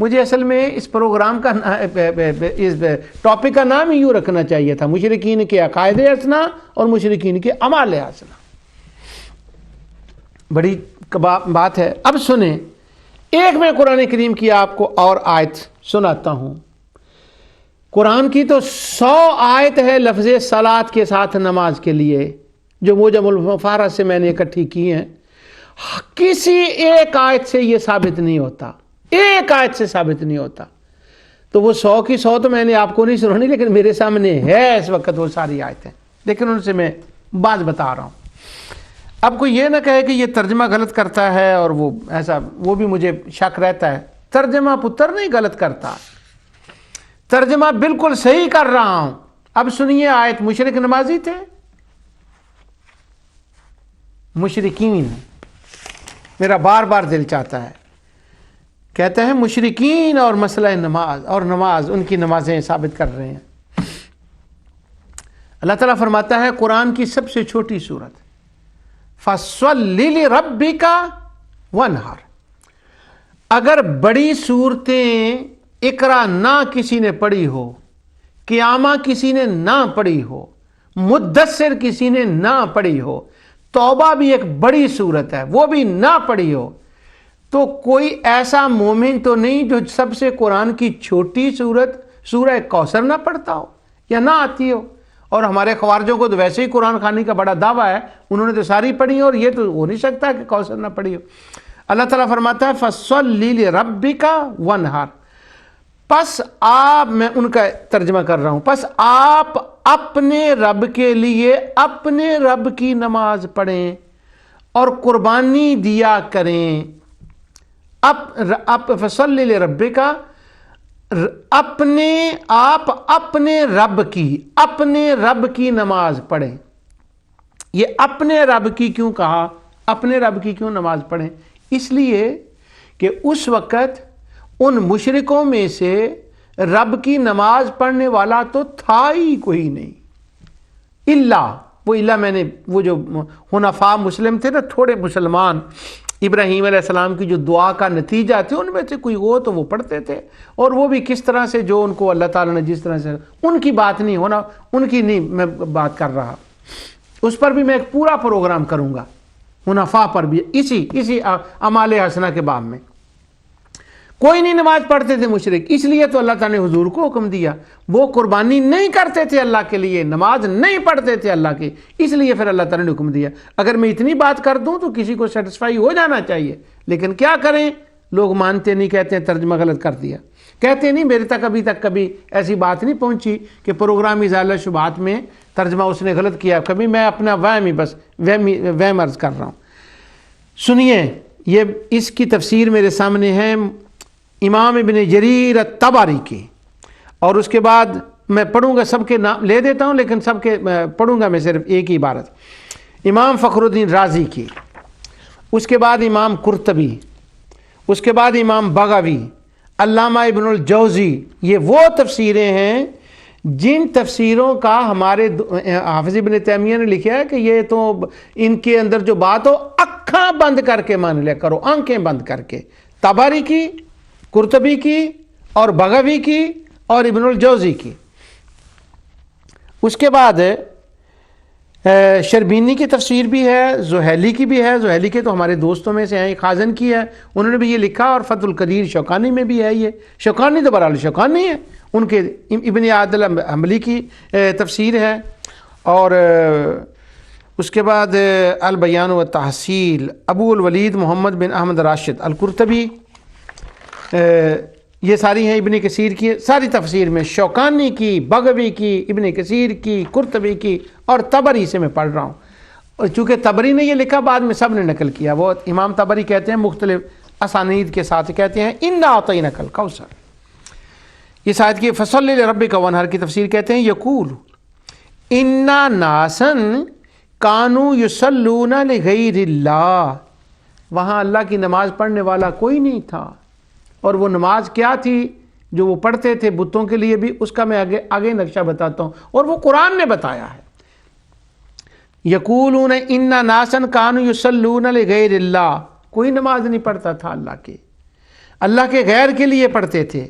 مجھے اصل میں اس پروگرام کا اس ٹاپک کا نام ہی یوں رکھنا چاہیے تھا، مشرکین کے عقائد حسنہ اور مشرکین کے اعمال حسنہ۔ بڑی بات ہے۔ اب سنیں، ایک میں قرآن کریم کی آپ کو اور آیت سناتا ہوں۔ قرآن کی تو 100 آیت ہے لفظ صلاۃ کے ساتھ نماز کے لیے، جو موجم المفارق سے میں نے اکٹھی کی ہیں۔ کسی ایک آیت سے یہ ثابت نہیں ہوتا، ایک آیت سے ثابت نہیں ہوتا۔ تو وہ 100 کی 100 تو میں نے آپ کو نہیں سنانی، لیکن میرے سامنے ہے اس وقت وہ ساری آیتیں، لیکن ان سے میں بات بتا رہا ہوں۔ اب کوئی یہ نہ کہے کہ یہ ترجمہ غلط کرتا ہے اور وہ ایسا، وہ بھی مجھے شک رہتا ہے۔ ترجمہ پتر نہیں غلط کرتا، ترجمہ بالکل صحیح کر رہا ہوں۔ اب سنیے آیت، مشرک نمازی تھے، مشرکین، میرا بار بار دل چاہتا ہے، کہتے ہیں مشرکین اور مسئلہ نماز اور نماز، ان کی نمازیں ثابت کر رہے ہیں۔ اللہ تعالیٰ فرماتا ہے قرآن کی سب سے چھوٹی سورت فَصَلِّ لِرَبِّكَ وَانْحَرْ، اگر بڑی صورتیں اقرا نہ کسی نے پڑھی ہو، قیامہ کسی نے نہ پڑھی ہو، مدثر کسی نے نہ پڑھی ہو، توبہ بھی ایک بڑی صورت ہے وہ بھی نہ پڑھی ہو، تو کوئی ایسا مومن تو نہیں جو سب سے قرآن کی چھوٹی صورت سورہ کوثر نہ پڑھتا ہو یا نہ آتی ہو۔ اور ہمارے خوارجوں کو تو ویسے ہی قرآن خوانی کا بڑا دعویٰ ہے، انہوں نے تو ساری پڑھی اور یہ تو ہو نہیں سکتا کہ کوثر نہ پڑھی ہو۔ اللہ تعالیٰ فرماتا ہے فَصَلِّ لِرَبِّكَ وَانْحَرْ، پس آپ، میں ان کا ترجمہ کر رہا ہوں، پس آپ اپنے رب کے لیے اپنے رب کی نماز پڑھیں اور قربانی دیا کریں۔ فَصَلِّ لِرَبِّكَ، آپ اپنے رب کی نماز پڑھیں۔ یہ اپنے رب کی کیوں کہا؟ اپنے رب کی کیوں نماز پڑھیں؟ اس لیے کہ اس وقت ان مشرکوں میں سے رب کی نماز پڑھنے والا تو تھا ہی کوئی نہیں، میں نے وہ جو حنفاء مسلم تھے نا، تھوڑے مسلمان، ابراہیم علیہ السلام کی جو دعا کا نتیجہ تھے، ان میں سے کوئی ہو تو وہ پڑھتے تھے، اور وہ بھی کس طرح سے جو ان کو اللہ تعالیٰ نے جس طرح سے، ان کی بات نہیں ہونا، ان کی نہیں میں بات کر رہا، اس پر بھی میں ایک پورا پروگرام کروں گا، حنفاء پر بھی، اسی اعمال حسنہ کے باب میں۔ کوئی نہیں نماز پڑھتے تھے مشرک، اس لیے تو اللہ تعالیٰ نے حضور کو حکم دیا، وہ قربانی نہیں کرتے تھے اللہ کے لیے، نماز نہیں پڑھتے تھے اللہ کے، اس لیے پھر اللہ تعالیٰ نے حکم دیا۔ اگر میں اتنی بات کر دوں تو کسی کو سیٹسفائی ہو جانا چاہیے، لیکن کیا کریں، لوگ مانتے نہیں، کہتے ہیں ترجمہ غلط کر دیا، کہتے نہیں، میرے تک ابھی ایسی بات نہیں پہنچی کہ پروگرام ازالہ شبہات میں ترجمہ اس نے غلط کیا، کبھی میں اپنا وہم عرض کر رہا ہوں۔ سنیے، یہ اس کی تفسیر میرے سامنے ہے امام ابن جریر الطبری کی، اور اس کے بعد میں پڑھوں گا، سب کے نام لے دیتا ہوں لیکن سب کے پڑھوں گا میں صرف ایک ہی عبارت، امام فخر الدین رازی کی، اس کے بعد امام قرطبی، اس کے بعد امام بغوی، علامہ ابن الجوزی۔ یہ وہ تفسیریں ہیں جن تفسیروں کا ہمارے حافظ ابن تیمیہ نے لکھا ہے کہ یہ تو ان کے اندر جو بات ہو آنکھیں بند کر کے مان لیا کرو، آنکھیں بند کر کے، طبری کی، قرطبی کی اور بغوی کی اور ابن الجوزی کی۔ اس کے بعد شربینی کی تفسیر بھی ہے، زہیلی کی بھی ہے، زہیلی کے تو ہمارے دوستوں میں سے ہیں، خازن کی ہے، انہوں نے بھی یہ لکھا، اور فتح القدیر شوکانی میں بھی ہے، یہ شوکانی تو برحال شوکانی ہے، ان کے ابن عادل حنبلی کی تفسیر ہے، اور اس کے بعد البیان و تحصیل ابو الولید محمد بن احمد راشد القرطبی، یہ ساری ہیں ابن کثیر کی ساری تفسیر میں، شوکانی کی، بغوی کی، ابن کثیر کی، قرطبی کی، اور طبری سے میں پڑھ رہا ہوں، اور چونکہ طبری نے یہ لکھا، بعد میں سب نے نقل کیا، وہ امام طبری کہتے ہیں مختلف اسانید کے ساتھ، کہتے ہیں انا اعطیناک الکوثر۔ اس آیت کی فصلی لربک وانحر کی تفسیر کہتے ہیں یقول انا ناسا کانوا یصلون لغیر اللہ، وہاں اللہ کی نماز پڑھنے والا کوئی نہیں تھا، اور وہ نماز کیا تھی جو وہ پڑھتے تھے بتوں کے لیے بھی، اس کا میں آگے نقشہ بتاتا ہوں، اور وہ قرآن نے بتایا ہے۔ یقولون انا ناسا کانوا یصلون لغیر اللہ، کوئی نماز نہیں پڑھتا تھا اللہ کے، اللہ کے غیر کے لیے پڑھتے تھے،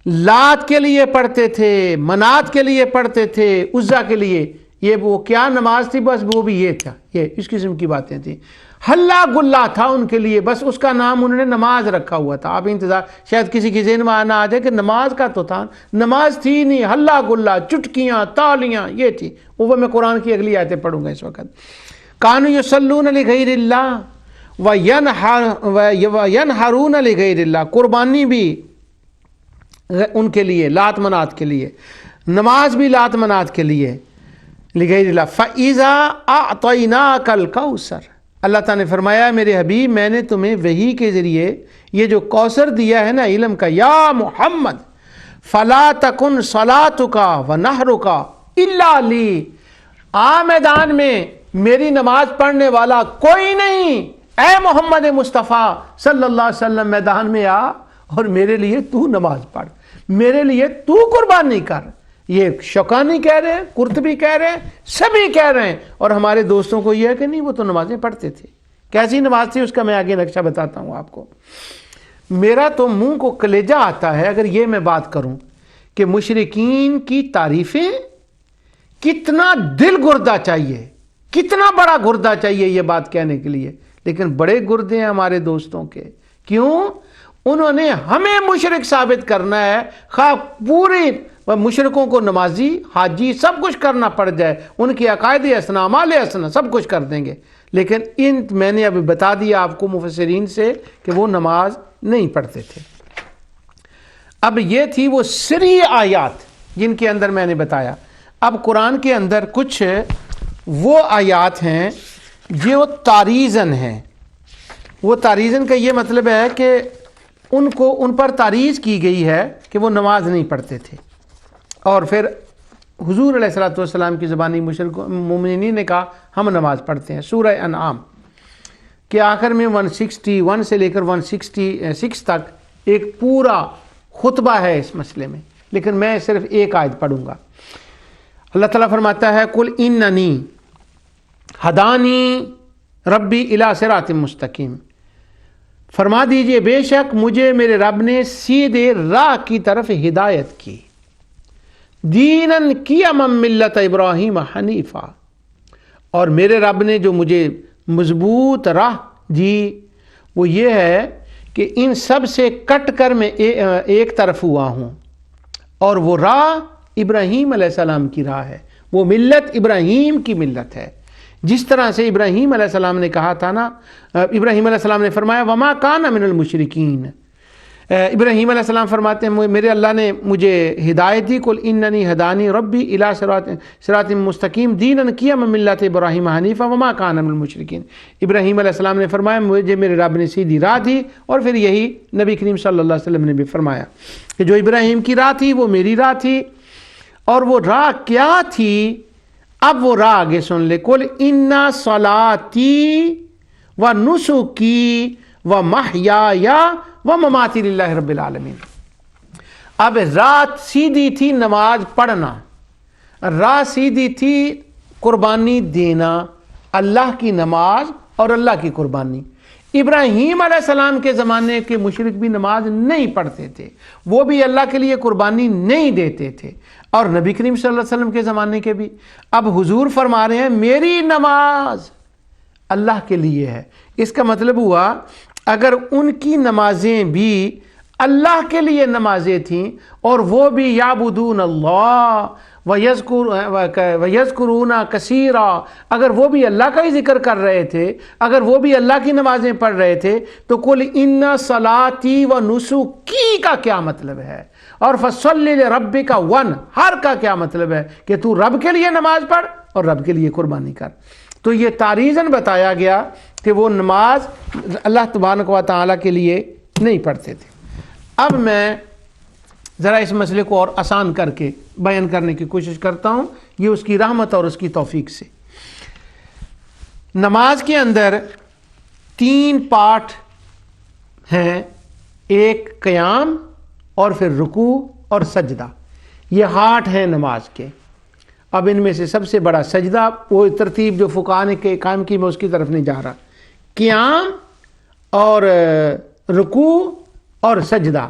لات کے لیے پڑھتے تھے، منات کے لیے پڑھتے تھے، عزا کے لیے. یہ وہ کیا نماز تھی؟ بس وہ بھی یہ تھا، یہ اس قسم کی باتیں تھیں. ہلا گلا تھا ان کے لیے، بس اس کا نام انہوں نے نماز رکھا ہوا تھا. آپ انتظار شاید کسی کی ذہن میں آنا آ جائے کہ نماز کا تو تھا، نماز تھی نہیں، ہلا گلا، چٹکیاں، تالیاں، یہ تھی. وہ میں قرآن کی اگلی آیتیں پڑھوں گا اس وقت. کانوا یصلون لغیر اللہ وینحرون لغیر اللہ، قربانی بھی ان کے لیے، لات منات کے لیے، نماز بھی لات منات کے لیے، لغیر اللہ. فَإِذَا أَعْطَيْنَاكَ الْكَوْثَرَ، اللہ تعالیٰ نے فرمایا میرے حبیب میں نے تمہیں وحی کے ذریعے یہ جو کوثر دیا ہے نا علم کا، یا محمد فَلَا تَكُنْ صَلَاتُكَ وَنَحْرُكَ إِلَّا لِي، میدان میں میری نماز پڑھنے والا کوئی نہیں. اے محمد مصطفیٰ صلی اللہ علیہ وسلم میدان میں آ اور میرے لیے تو نماز پڑھ، میرے لیے تو قربانی کر. یہ شوکانی کہہ رہے ہیں، قرطبی کہہ رہے ہیں، سبھی کہہ رہے ہیں. اور ہمارے دوستوں کو یہ ہے کہ نہیں وہ تو نمازیں پڑھتے تھے. کیسی نماز تھی اس کا میں آگے نقشہ بتاتا ہوں آپ کو. میرا تو منہ کو کلیجہ آتا ہے اگر یہ میں بات کروں کہ مشرکین کی تعریفیں، کتنا دل گردہ چاہیے، کتنا بڑا گردہ چاہیے یہ بات کہنے کے لیے. لیکن بڑے گردے ہیں ہمارے دوستوں کے. کیوں؟ انہوں نے ہمیں مشرک ثابت کرنا ہے، خواہ پوری مشرکوں کو نمازی، حاجی سب کچھ کرنا پڑ جائے، ان کی عقائد حسنہ، اعمال حسنہ سب کچھ کر دیں گے. لیکن میں نے ابھی بتا دیا آپ کو مفسرین سے کہ وہ نماز نہیں پڑھتے تھے. اب یہ تھی وہ سری آیات جن کے اندر میں نے بتایا. اب قرآن کے اندر کچھ وہ آیات ہیں جو تعریضاً ہیں. وہ تعریضاً کا یہ مطلب ہے کہ ان پر تعریض کی گئی ہے کہ وہ نماز نہیں پڑھتے تھے. اور پھر حضور علیہ الصلوۃ والسلام کی زبانی مومنین نے کہا ہم نماز پڑھتے ہیں. سورہ انعام کے آخر میں 161 سے لے کر 166 تک ایک پورا خطبہ ہے اس مسئلے میں، لیکن میں صرف ایک آیت پڑھوں گا. اللہ تعالیٰ فرماتا ہے قل اننی ہدانی ربی الی صراط مستقیم، فرما دیجئے بے شک مجھے میرے رب نے سیدھے راہ کی طرف ہدایت کی. دیناً قیما ملت ابراہیم حنیفہ، اور میرے رب نے جو مجھے مضبوط راہ دی وہ یہ ہے کہ ان سب سے کٹ کر میں ایک طرف ہوا ہوں، اور وہ راہ ابراہیم علیہ السلام کی راہ ہے، وہ ملت ابراہیم کی ملت ہے. جس طرح سے ابراہیم علیہ السلام نے کہا تھا نا، ابراہیم علیہ السلام نے فرمایا وما کان من المشرکین. ابراہیم علیہ السلام فرماتے ہیں میرے اللہ نے مجھے ہدایت دی، قل اننی ہدانی ربی الی صراط مستقیم دینا قیما ملت ابراہیم حنیفہ وما کان من المشرکین. ابراہیم علیہ السلام نے فرمایا مجھے میرے رب نے سیدھی راہ دی، اور پھر یہی نبی کریم صلی اللہ علیہ وسلم نے بھی فرمایا کہ جو ابراہیم کی راہ تھی وہ میری راہ تھی. اور وہ راہ کیا تھی؟ اب وہ راہ آگے سن لے. قل ان صلاتی و نسکی و محیای و مماتی للہ رب العالمین. اب راہ سیدھی تھی نماز پڑھنا، راہ سیدھی تھی قربانی دینا، اللہ کی نماز اور اللہ کی قربانی. ابراہیم علیہ السلام کے زمانے کے مشرک بھی نماز نہیں پڑھتے تھے، وہ بھی اللہ کے لیے قربانی نہیں دیتے تھے، اور نبی کریم صلی اللہ علیہ وسلم کے زمانے کے بھی. اب حضور فرما رہے ہیں میری نماز اللہ کے لیے ہے. اس کا مطلب ہوا اگر ان کی نمازیں بھی اللہ کے لیے نمازیں تھیں اور وہ بھی یعبدون اللہ وَيَذْكُرُونَ كَثِيرًا، اگر وہ بھی اللہ کا ہی ذکر کر رہے تھے، اگر وہ بھی اللہ کی نمازیں پڑھ رہے تھے، تو قُلْ إِنَّ صَلَاتِي وَنُسُكِي کا کیا مطلب ہے، اور فَصَلِّ لِرَبِّكَ وَانْحَرْ کا کیا مطلب ہے کہ تو رب کے لیے نماز پڑھ اور رب کے لیے قربانی کر. تو یہ تعریضاً بتایا گیا کہ وہ نماز اللہ تبارک و تعالیٰ کے لیے نہیں پڑھتے تھے. اب میں ذرا اس مسئلے کو اور آسان کر کے بیان کرنے کی کوشش کرتا ہوں، یہ اس کی رحمت اور اس کی توفیق سے. نماز کے اندر 3 پارٹ ہیں، ایک قیام اور پھر رکوع اور سجدہ. یہ ہارٹ ہیں نماز کے. اب ان میں سے سب سے بڑا سجدہ، وہ ترتیب جو فقہاء نے قائم کی میں اس کی طرف نہیں جا رہا. قیام اور رکوع اور سجدہ۔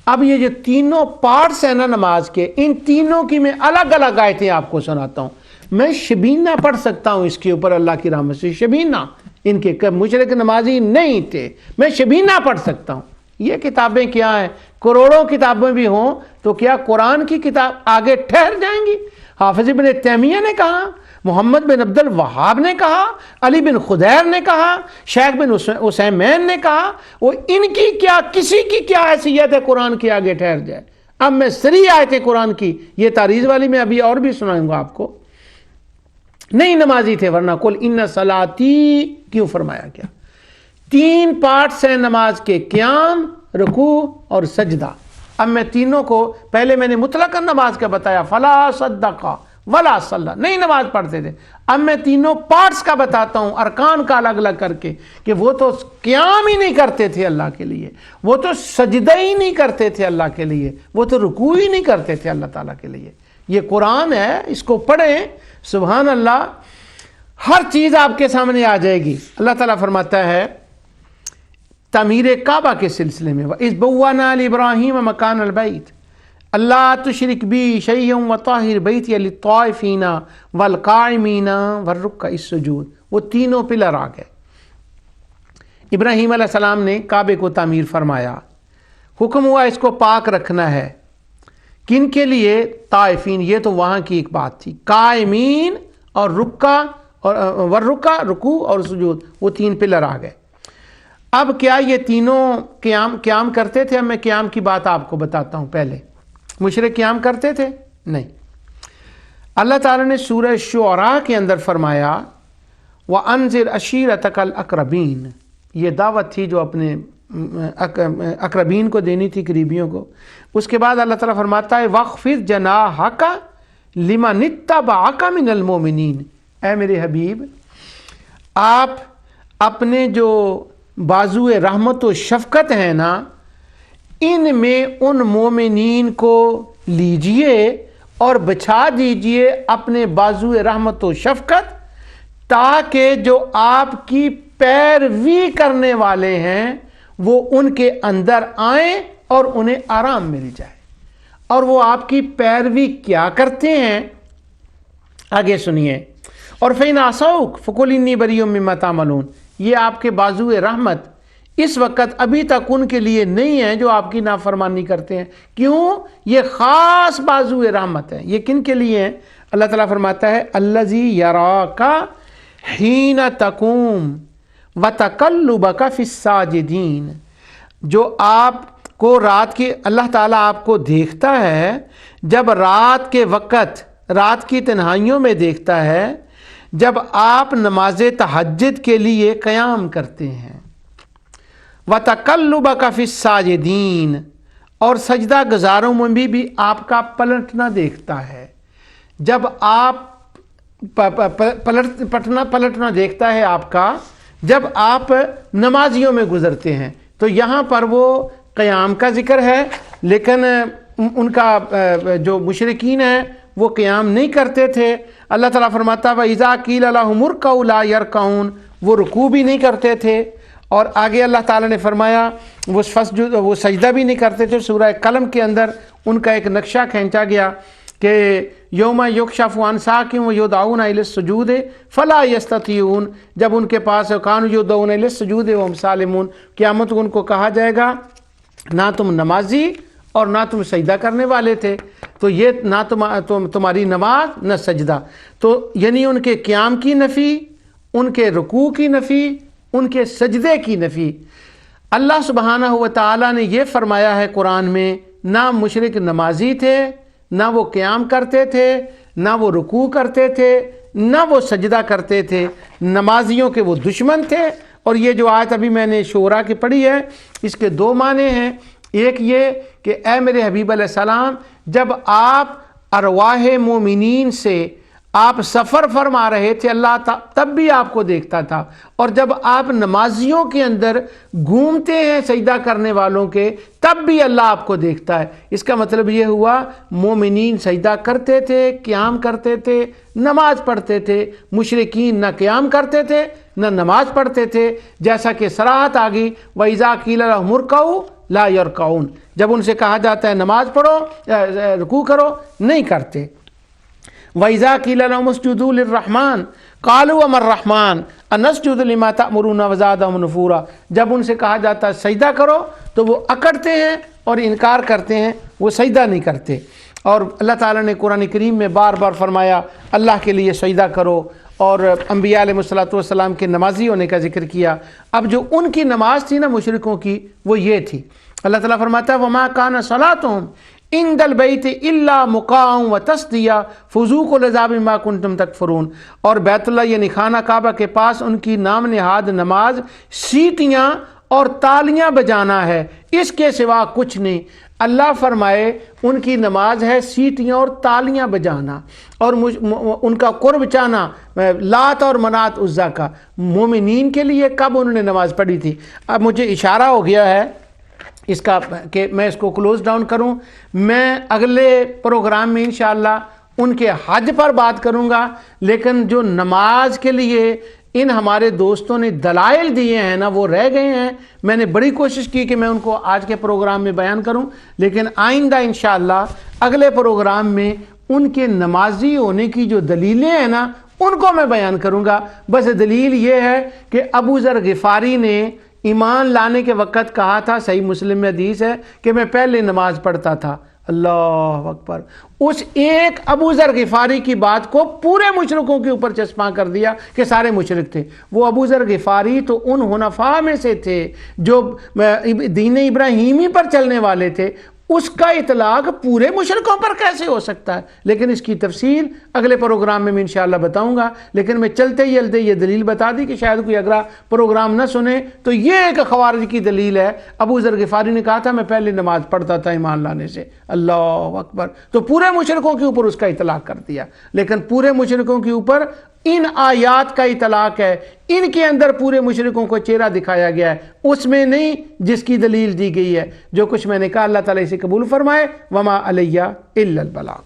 اب یہ جو تینوں پارٹس ہیں نا نماز کے، ان تینوں کی میں الگ الگ آیتیں آپ کو سناتا ہوں۔ میں شبینہ پڑھ سکتا ہوں اس کے اوپر اللہ کی رحمت سے، شبینہ، ان کے مشرک نمازی نہیں تھے، میں شبینہ پڑھ سکتا ہوں۔ یہ کتابیں کیا ہیں، کروڑوں کتابیں بھی ہوں تو کیا قرآن کی کتاب آگے ٹھہر جائیں گی؟ حافظ ابن تیمیہ نے کہا، محمد بن عبد الوہاب نے کہا، علی بن خدیر نے کہا، شیخ بن عثیمین نے کہا، وہ ان کی کیا، کسی کی کیا حیثیت ہے قرآن کی آگے ٹھہر جائے؟ اب میں صریح آیت قرآن کی، یہ تاریخ والی میں ابھی اور بھی سناؤں گا آپ کو، نہیں نمازی تھے، ورنہ قل ان صلاتی کیوں فرمایا گیا؟ تین پارٹس ہیں نماز کے، قیام، رکوع اور سجدہ۔ اب میں تینوں کو، پہلے میں نے مطلقاً نماز کا بتایا، فلا صدق ولا صلی، نہیں نماز پڑھتے تھے۔ اب میں تینوں پارٹس کا بتاتا ہوں، ارکان کا الگ الگ کر کے، کہ وہ تو قیام ہی نہیں کرتے تھے اللہ کے لیے، وہ تو سجدہ ہی نہیں کرتے تھے اللہ کے لیے، وہ تو رکوع ہی نہیں کرتے تھے اللہ تعالیٰ کے لیے۔ یہ قرآن ہے، اس کو پڑھیں، سبحان اللہ، ہر چیز آپ کے سامنے آ جائے گی۔ اللہ تعالیٰ فرماتا ہے تعمیر کعبہ کے سلسلے میں، وَإِذْ بَوَّأْنَا لِإِبْرَاهِيمَ مَكَانَ الْبَيْتِ اللہ تشرک بی شیئا وطاہر بیتی للطائفین والقائمین والرکع السجود۔ وہ تینوں پلر آ گئے۔ ابراہیم علیہ السلام نے کعبے کو تعمیر فرمایا، حکم ہوا اس کو پاک رکھنا ہے، کن کے لیے؟ طائفین، یہ تو وہاں کی ایک بات تھی، قائمین اور رکع، اور والرکع، رکوع اور سجود، وہ تین پلر آ گئے۔ اب کیا یہ تینوں قیام کرتے تھے؟ اب میں قیام کی بات آپ کو بتاتا ہوں۔ پہلے مشرک قیام کرتے تھے؟ نہیں۔ اللہ تعالیٰ نے سورہ شعراء کے اندر فرمایا وَأَنذِرْ عَشِيرَتَكَ الْأَقْرَبِينَ، یہ دعوت تھی جو اپنے اقربین کو دینی تھی، قریبیوں کو۔ اس کے بعد اللہ تعالیٰ فرماتا ہے وَاخْفِضْ جَنَاحَكَ لِمَنِ اتَّبَعَكَ مِنَ الْمُؤْمِنِينَ، اے میرے حبیب آپ اپنے جو بازو رحمت و شفقت ہیں نا، ان میں ان مومنین کو لیجئے اور بچھا دیجئے اپنے بازو رحمت و شفقت، تاکہ جو آپ کی پیروی کرنے والے ہیں وہ ان کے اندر آئیں اور انہیں آرام مل جائے۔ اور وہ آپ کی پیروی کیا کرتے ہیں؟ آگے سنیے، اور فَإِنْ عَصَوْكَ فَقُلْ إِنِّي بَرِيءٌ مِّمَّا تَعْمَلُونَ، یہ آپ کے بازو رحمت اس وقت ابھی تک ان کے لیے نہیں ہے جو آپ کی نافرمانی کرتے ہیں۔ کیوں؟ یہ خاص بازو رحمت ہے۔ یہ کن کے لیے ہے؟ اللہ تعالیٰ فرماتا ہے الذی یراک حین تقوم وتقلبک فی الساجدین، جو آپ کو رات کی، اللہ تعالیٰ آپ کو دیکھتا ہے جب رات کے وقت، رات کی تنہائیوں میں دیکھتا ہے، جب آپ نماز تہجد کے لیے قیام کرتے ہیں، وَتَقَلُّبَكَ فِي السَّاجِدِينَ، اور سجدہ گزاروں میں بھی آپ کا پلٹنا دیکھتا ہے۔ جب آپ پلٹنا دیکھتا ہے آپ کا، جب آپ نمازیوں میں گزرتے ہیں، تو یہاں پر وہ قیام کا ذکر ہے، لیکن ان کا جو مشرکین ہیں وہ قیام نہیں کرتے تھے۔ اللہ تعالیٰ فرماتا ہے وَإِذَا قِيلَ لَهُمُ ارْكَعُوا لَا يَرْكَعُونَ، وہ رکوع بھی نہیں کرتے تھے۔ اور آگے اللہ تعالیٰ نے فرمایا وہ سجدہ بھی نہیں کرتے تھے۔ سورہ قلم کے اندر ان کا ایک نقشہ کھینچا گیا کہ یوم یکشف عن ساق ویدعون الی السجود فلا یستطیعون، جب ان کے پاس کانوا یدعون الی السجود وهم سالمون، قیامت کو ان کو کہا جائے گا نہ تم نمازی اور نہ تم سجدہ کرنے والے تھے، تو یہ نہ تمہاری نماز نہ سجدہ، تو یعنی ان کے قیام کی نفی، ان کے رکوع کی نفی، ان کے سجدے کی نفی۔ اللہ سبحانہ و تعالیٰ نے یہ فرمایا ہے قرآن میں، نہ مشرک نمازی تھے، نہ وہ قیام کرتے تھے، نہ وہ رکوع کرتے تھے، نہ وہ سجدہ کرتے تھے، نمازیوں کے وہ دشمن تھے۔ اور یہ جو آیت ابھی میں نے شعراء کی پڑھی ہے، اس کے دو معنی ہیں۔ ایک یہ کہ اے میرے حبیب علیہ السلام، جب آپ ارواح مومنین سے آپ سفر فرما رہے تھے، اللہ تب بھی آپ کو دیکھتا تھا، اور جب آپ نمازیوں کے اندر گھومتے ہیں سجدہ کرنے والوں کے، تب بھی اللہ آپ کو دیکھتا ہے۔ اس کا مطلب یہ ہوا مومنین سجدہ کرتے تھے، قیام کرتے تھے، نماز پڑھتے تھے، مشرکین نہ قیام کرتے تھے نہ نماز پڑھتے تھے، جیسا کہ صراحت آ گئی وَإِذَا قِيلَ لَهُمُ ارْكَعُوا لا یرکعون، جب ان سے کہا جاتا ہے نماز پڑھو، رکوع کرو، نہیں کرتے۔ وَإِذَا قِيلَ لَهُمُ اسْجُدُوا لِلرَّحْمَنِ قَالُوا وَمَا الرَّحْمَنُ أَنَسْجُدُ لِمَا تَأْمُرُونَ وَزَادَهُمْ نُفُورًا، جب ان سے کہا جاتا ہے سجدہ کرو تو وہ اکڑتے ہیں اور انکار کرتے ہیں، وہ سجدہ نہیں کرتے۔ اور اللہ تعالیٰ نے قرآن کریم میں بار بار فرمایا اللہ کے لیے سجدہ کرو، اور انبیاء علیہ السلام کے نمازی ہونے کا ذکر کیا۔ اب جو ان کی نماز تھی نا مشرکوں کی، وہ یہ تھی، اللہ تعالیٰ فرماتا ہے وَمَا كَانَ صَلَاتُهُمْ عند البیت الا مقاء وتصدیہ فذوقوا العذاب بما کنتم تکفرون، اور بیت اللہ یعنی خانہ کعبہ کے پاس ان کی نام نہاد نماز سیٹیاں اور تالیاں بجانا ہے، اس کے سوا کچھ نہیں۔ اللہ فرمائے ان کی نماز ہے سیٹیاں اور تالیاں بجانا، اور ان کا قرب چاہنا لات اور منات عزا کا۔ مومنین کے لیے کب انہوں نے نماز پڑھی تھی؟ اب مجھے اشارہ ہو گیا ہے اس کا کہ میں اس کو کلوز ڈاؤن کروں۔ میں اگلے پروگرام میں انشاءاللہ ان کے حج پر بات کروں گا، لیکن جو نماز کے لیے ان ہمارے دوستوں نے دلائل دیے ہیں نا وہ رہ گئے ہیں۔ میں نے بڑی کوشش کی کہ میں ان کو آج کے پروگرام میں بیان کروں، لیکن آئندہ انشاءاللہ اگلے پروگرام میں ان کے نمازی ہونے کی جو دلیلیں ہیں نا ان کو میں بیان کروں گا۔ بس دلیل یہ ہے کہ ابو ذر غفاری نے ایمان لانے کے وقت کہا تھا، صحیح مسلم میں حدیث ہے کہ میں پہلے نماز پڑھتا تھا۔ اللہ اکبر! اس ایک ابو ذر غفاری کی بات کو پورے مشرکوں کے اوپر چسپاں کر دیا کہ سارے مشرک تھے۔ وہ ابو ذر غفاری تو ان حنفاء میں سے تھے جو دین ابراہیمی پر چلنے والے تھے، اس کا اطلاق پورے مشرکوں پر کیسے ہو سکتا ہے؟ لیکن اس کی تفصیل اگلے پروگرام میں انشاءاللہ بتاؤں گا، لیکن میں چلتے ہی یہ دلیل بتا دی کہ شاید کوئی اگلا پروگرام نہ سنے تو یہ ایک خوارج کی دلیل ہے۔ ابو ذر غفاری نے کہا تھا میں پہلے نماز پڑھتا تھا ایمان لانے سے۔ اللہ اکبر! تو پورے مشرکوں کے اوپر اس کا اطلاق کر دیا، لیکن پورے مشرکوں کے اوپر ان آیات کا اطلاق ہے، ان کے اندر پورے مشرکوں کو چہرہ دکھایا گیا ہے، اس میں نہیں جس کی دلیل دی گئی ہے۔ جو کچھ میں نے کہا اللہ تعالیٰ اسے قبول فرمائے۔ وما علیہ الا البلاغ۔